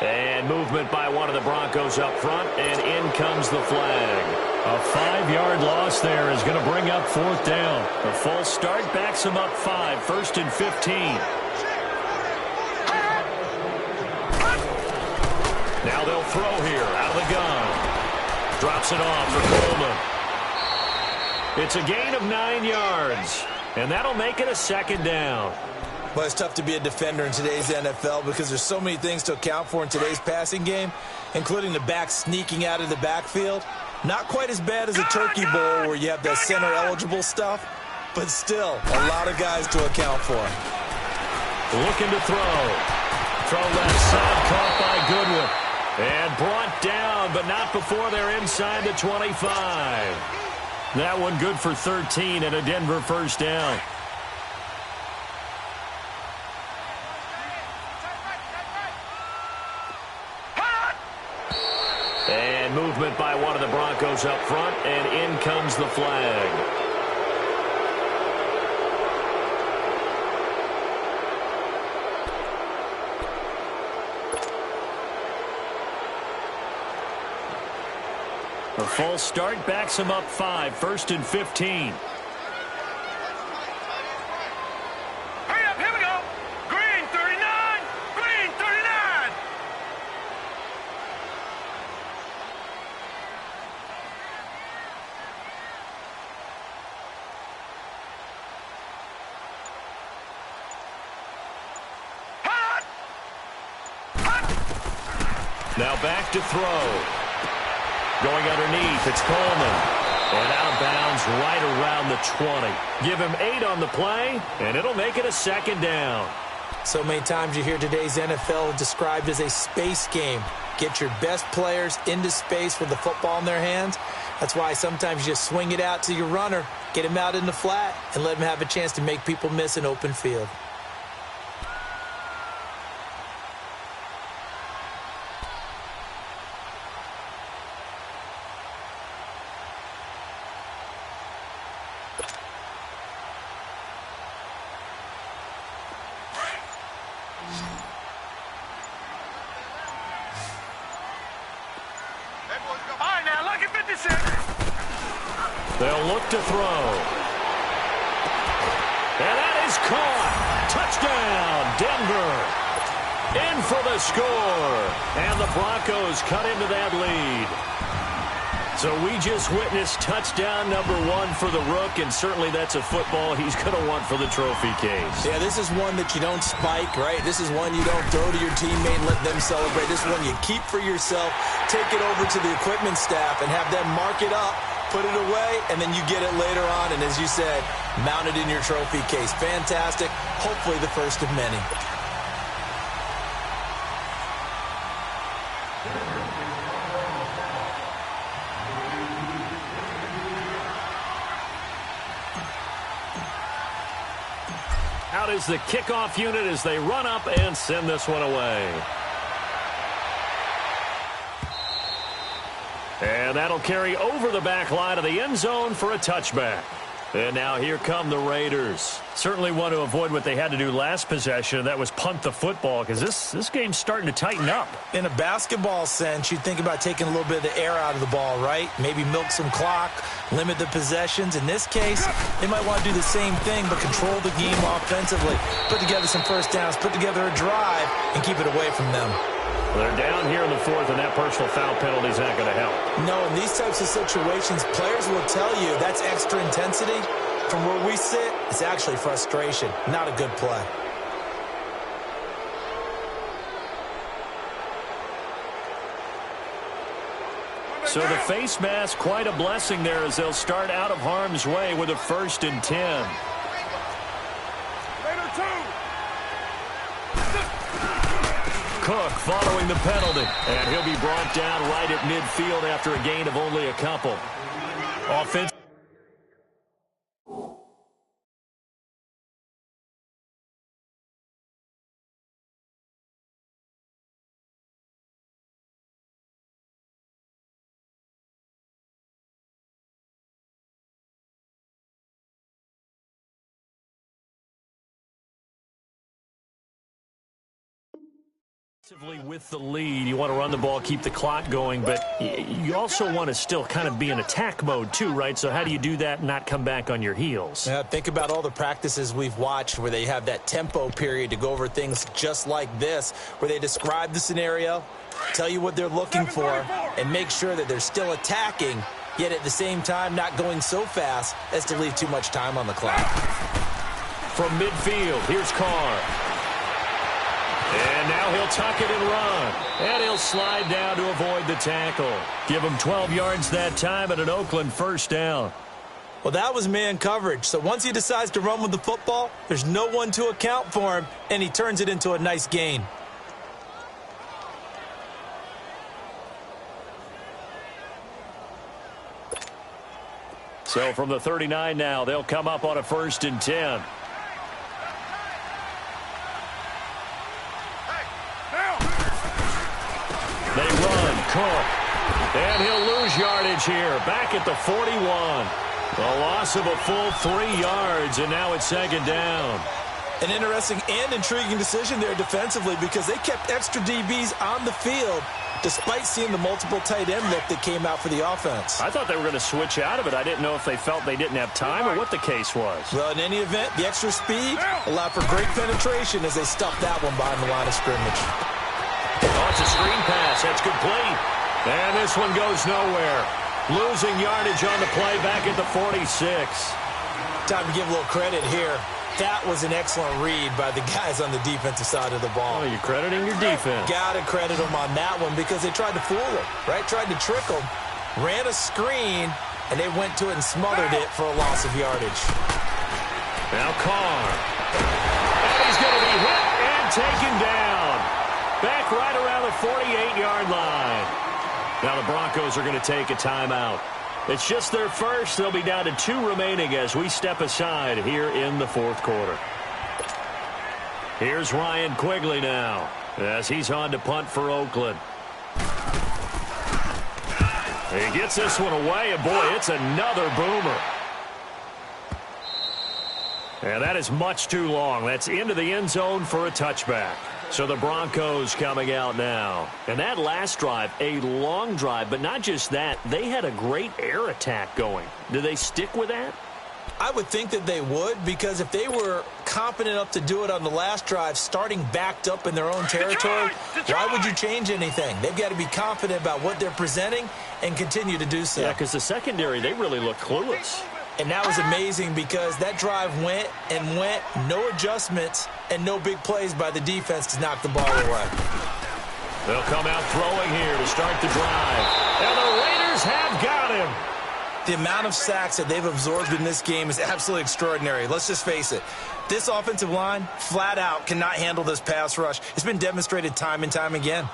And movement by one of the Broncos up front, and in comes the flag. A 5-yard loss there is going to bring up fourth down. A false start backs him up 5, 1st and 15. Now they'll throw here out of the gun. Drops it off for Coleman. It's a gain of 9 yards, and that'll make it a second down. Well, it's tough to be a defender in today's NFL because there's so many things to account for in today's passing game, including the back sneaking out of the backfield. Not quite as bad as a turkey bowl where you have the center-eligible stuff, but still a lot of guys to account for. Looking to throw. Throw left side, caught by Goodwin. And brought down, but not before they're inside the 25. That one good for 13 and a Denver first down. And movement by one of the Broncos up front, and in comes the flag. A false start backs him up 5, 1st and 15. Hurry up, here we go. Green 39, green 39. Hot! Hot! Now back to throw. Going underneath, it's Coleman. And out of bounds right around the 20. Give him 8 on the play, and it'll make it a second down. So many times you hear today's NFL described as a space game. Get your best players into space with the football in their hands. That's why sometimes you just swing it out to your runner, get him out in the flat, and let him have a chance to make people miss an open field. They'll look to throw. And that is caught. Touchdown, Denver. In for the score. And the Broncos cut into that lead. So we just witnessed touchdown number 1 for the Rook, and certainly that's a football he's going to want for the trophy case. Yeah, this is one that you don't spike, right? This is one you don't throw to your teammate and let them celebrate. This is one you keep for yourself, take it over to the equipment staff, and have them mark it up, put it away, and then you get it later on, and as you said, mount it in your trophy case. Fantastic. Hopefully the first of many. Out is the kickoff unit as they run up and send this one away. And that'll carry over the back line of the end zone for a touchback. And now here come the Raiders. Certainly want to avoid what they had to do last possession. That was punt the football, because this game's starting to tighten up. In a basketball sense, you'd think about taking a little bit of the air out of the ball, right? Maybe milk some clock, limit the possessions. In this case, they might want to do the same thing, but control the game offensively. Put together some first downs, put together a drive, and keep it away from them. Well, they're down here in the fourth, and that personal foul penalty is not going to help. No, in these types of situations, players will tell you that's extra intensity. From where we sit, it's actually frustration, not a good play. So the face mask, quite a blessing there as they'll start out of harm's way with a 1st and 10. Cook following the penalty, and he'll be brought down right at midfield after a gain of only a couple. Offense. With the lead, you want to run the ball, keep the clock going, but you also want to still kind of be in attack mode too, right? So how do you do that and not come back on your heels? Yeah, think about all the practices we've watched where they have that tempo period to go over things just like this, where they describe the scenario, tell you what they're looking for, and make sure that they're still attacking, yet at the same time not going so fast as to leave too much time on the clock. From midfield, here's Carr. And now he'll tuck it and run. And he'll slide down to avoid the tackle. Give him 12 yards that time and an Oakland 1st down. Well, that was man coverage. So once he decides to run with the football, there's no one to account for him, and he turns it into a nice gain. So from the 39 now, they'll come up on a 1st and 10. They run, Cook, and he'll lose yardage here, back at the 41. A loss of a full 3 yards, and now it's 2nd down. An interesting and intriguing decision there defensively because they kept extra DBs on the field despite seeing the multiple tight end look that came out for the offense. I thought they were going to switch out of it. I didn't know if they felt they didn't have time or what the case was. Well, in any event, the extra speed allowed for great penetration as they stuffed that one behind the line of scrimmage. Oh, it's a screen pass. That's complete. And this one goes nowhere. Losing yardage on the play back at the 46. Time to give a little credit here. That was an excellent read by the guys on the defensive side of the ball. Oh, you're crediting your defense. Got to credit them on that one because they tried to fool them, right? Tried to trick them, ran a screen, and they went to it and smothered it for a loss of yardage. Now Carr. And he's going to be hit and taken down. Back right around the 48-yard line. Now the Broncos are going to take a timeout. It's just their first. They'll be down to 2 remaining as we step aside here in the 4th quarter. Here's Ryan Quigley now as he's on to punt for Oakland. He gets this one away, and boy, it's another boomer. And that is much too long. That's into the end zone for a touchback. So the Broncos coming out now. And that last drive, a long drive, but not just that. They had a great air attack going. Do they stick with that? I would think that they would, because if they were confident enough to do it on the last drive, starting backed up in their own territory, why would you change anything? They've got to be confident about what they're presenting and continue to do so. Yeah, because the secondary, they really look clueless. And that was amazing because that drive went and went, no adjustments, and no big plays by the defense to knock the ball away. They'll come out throwing here to start the drive. And the Raiders have got him. The amount of sacks that they've absorbed in this game is absolutely extraordinary. Let's just face it. This offensive line, flat out, cannot handle this pass rush. It's been demonstrated time and time again.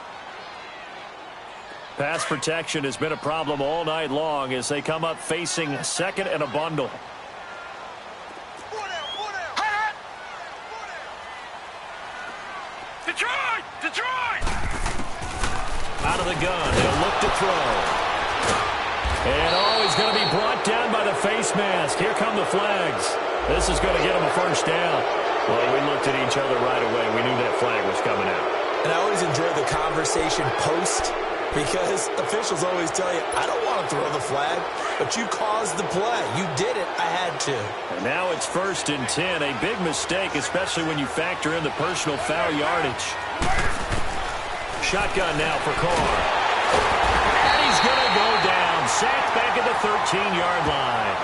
Pass protection has been a problem all night long as they come up facing 2nd and a bundle. Detroit! Detroit! Out of the gun. They'll look to throw. And he's going to be brought down by by the face mask. Here come the flags. This is going to get him a first down. Well, we looked at each other right away. We knew that flag was coming out. And I always enjoy the conversation post because officials always tell you, I don't want to throw the flag, but you caused the play. You did it. I had to. And now it's 1st and 10. A big mistake, especially when you factor in the personal foul yardage. Shotgun now for Carr. And he's going to go down. Sacked back at the 13-yard line.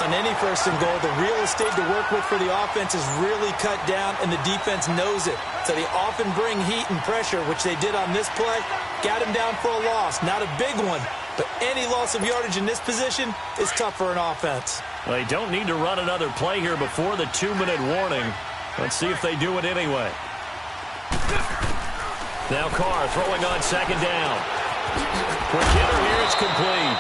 On any 1st and goal, the real estate to work with for the offense is really cut down, and the defense knows it. So they often bring heat and pressure, which they did on this play. Got him down for a loss. Not a big one, but any loss of yardage in this position is tough for an offense. Well, they don't need to run another play here before the 2-minute warning. Let's see if they do it anyway. Now Carr throwing on 2nd down. Quick hitter here, it's complete.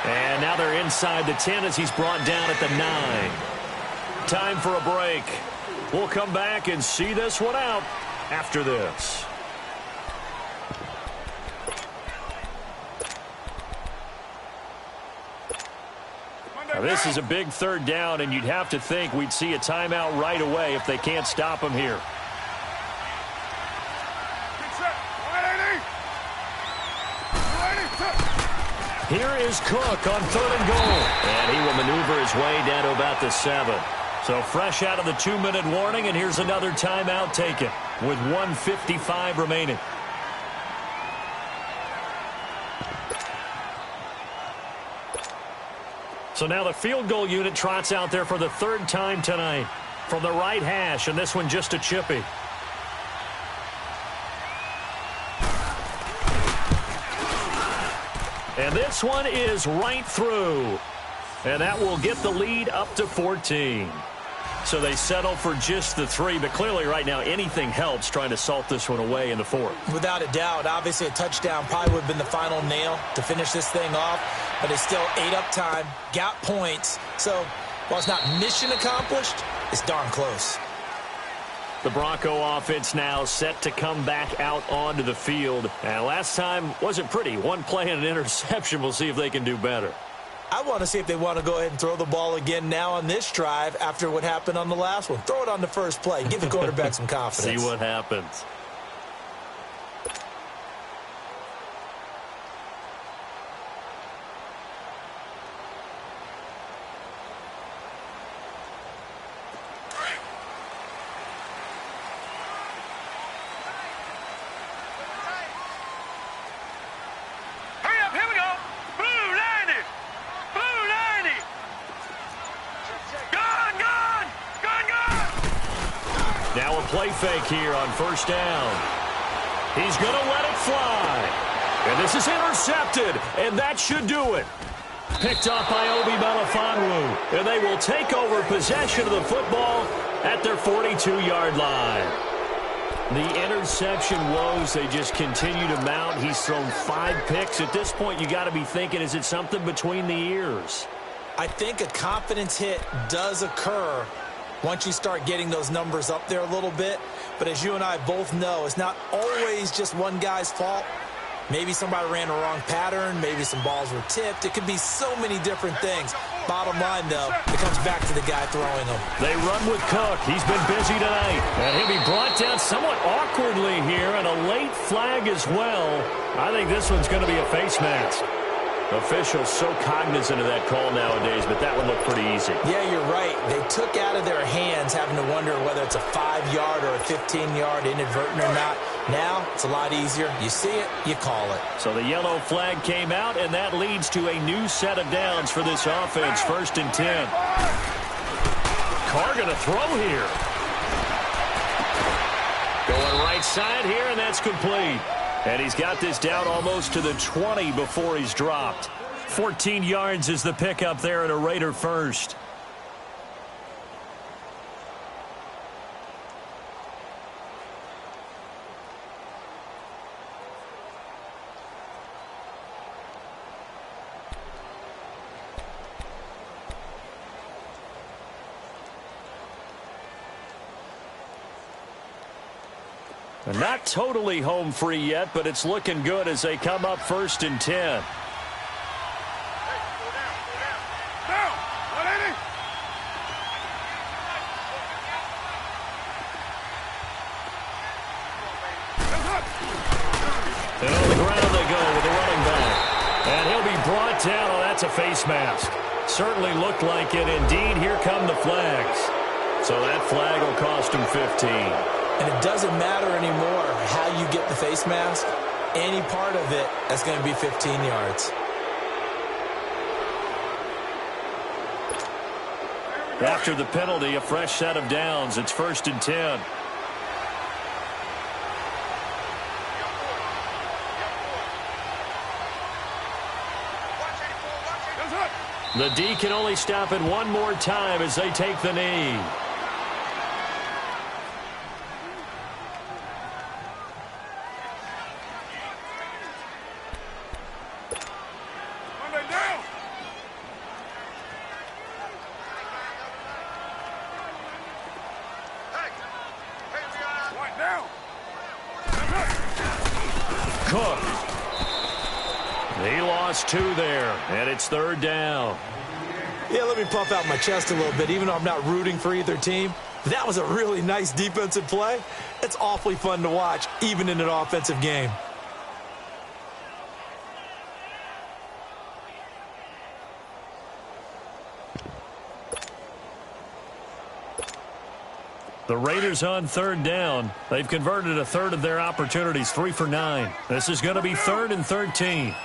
And now they're inside the 10 as he's brought down at the 9. Time for a break. We'll come back and see this one out after this. Now this is a big 3rd down, and you'd have to think we'd see a timeout right away if they can't stop him here. Here is Cook on 3rd and goal. And he will maneuver his way down to about the 7. So fresh out of the 2-minute warning, and here's another timeout taken with 1:55 remaining. So now the field goal unit trots out there for the 3rd time tonight from the right hash, and this one just a chippy. And this one is right through. And that will get the lead up to 14. So they settle for just the 3, but clearly right now anything helps trying to salt this one away in the 4th. Without a doubt, obviously a touchdown probably would have been the final nail to finish this thing off, but it's still ate up time, got points. So while it's not mission accomplished, it's darn close. The Bronco offense now set to come back out onto the field. And last time wasn't pretty. One play and an interception. We'll see if they can do better. I want to see if they want to go ahead and throw the ball again now on this drive after what happened on the last one. Throw it on the first play. Give the quarterback some confidence. See what happens. Now a play fake here on 1st down. He's going to let it fly. And this is intercepted, and that should do it. Picked off by Obi Melifonwu, and they will take over possession of the football at their 42-yard line. The interception woes, they just continue to mount. He's thrown 5 picks. At this point, you got to be thinking, is it something between the ears? I think a confidence hit does occur once you start getting those numbers up there a little bit. But as you and I both know, it's not always just one guy's fault. Maybe somebody ran a wrong pattern. Maybe some balls were tipped. It could be so many different things. Bottom line, though, it comes back to the guy throwing them. They run with Cook. He's been busy tonight. And he'll be brought down somewhat awkwardly here, and a late flag as well. I think this one's going to be a face mask. Officials so cognizant of that call nowadays, but that one looked pretty easy. Yeah, you're right. They took out of their hands having to wonder whether it's a 5-yard or a 15-yard inadvertent or not. Now, it's a lot easier. You see it, you call it. So the yellow flag came out, and that leads to a new set of downs for this offense. 1st and 10. Carr going to throw here. Going right side here, and that's complete. And he's got this down almost to the 20 before he's dropped. 14 yards is the pickup there at a Raider first. Not totally home free yet, but it's looking good as they come up 1st and 10. Down. brought down. Oh, that's a face mask. Certainly looked like it. Indeed, here come the flags. So that flag will cost him 15. And it doesn't matter anymore how you get the face mask. Any part of it, that's going to be 15 yards. After the penalty, a fresh set of downs. It's 1st and 10. The D can only stop it one more time as they take the knee. Cook. He lost 2 there, and it's 3rd down. Yeah, let me puff out my chest a little bit, even though I'm not rooting for either team. That was a really nice defensive play. It's awfully fun to watch, even in an offensive game. The Raiders on 3rd down. They've converted a third of their opportunities, 3 for 9. This is going to be 3rd and 13.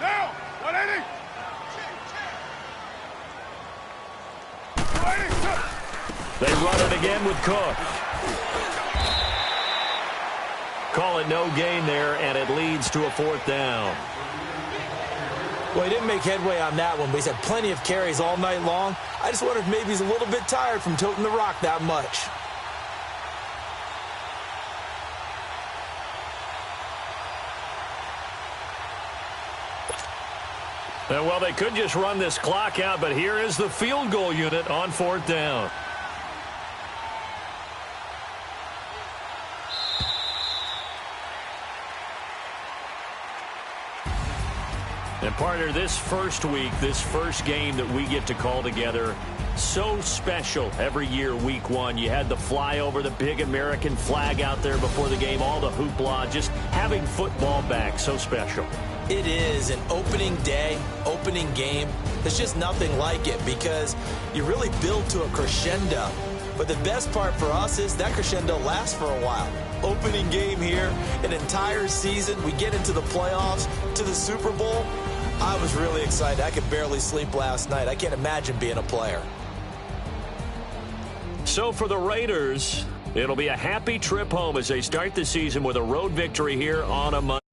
Down! 180! They run it again with Cook. Call it no gain there, and it leads to a 4th down. Well, he didn't make headway on that one, but he's had plenty of carries all night long. I just wonder if maybe he's a little bit tired from toting the rock that much. And, well, they could just run this clock out, but here is the field goal unit on 4th down. And, partner, this first week, this first game that we get to call together, so special every year, week 1. You had the flyover, the big American flag out there before the game, all the hoopla, just having football back, so special. It is an opening day, opening game. There's just nothing like it because you really build to a crescendo. But the best part for us is that crescendo lasts for a while. Opening game here, an entire season. We get into the playoffs, to the Super Bowl. I was really excited. I could barely sleep last night. I can't imagine being a player. So for the Raiders, it'll be a happy trip home as they start the season with a road victory here on a Monday.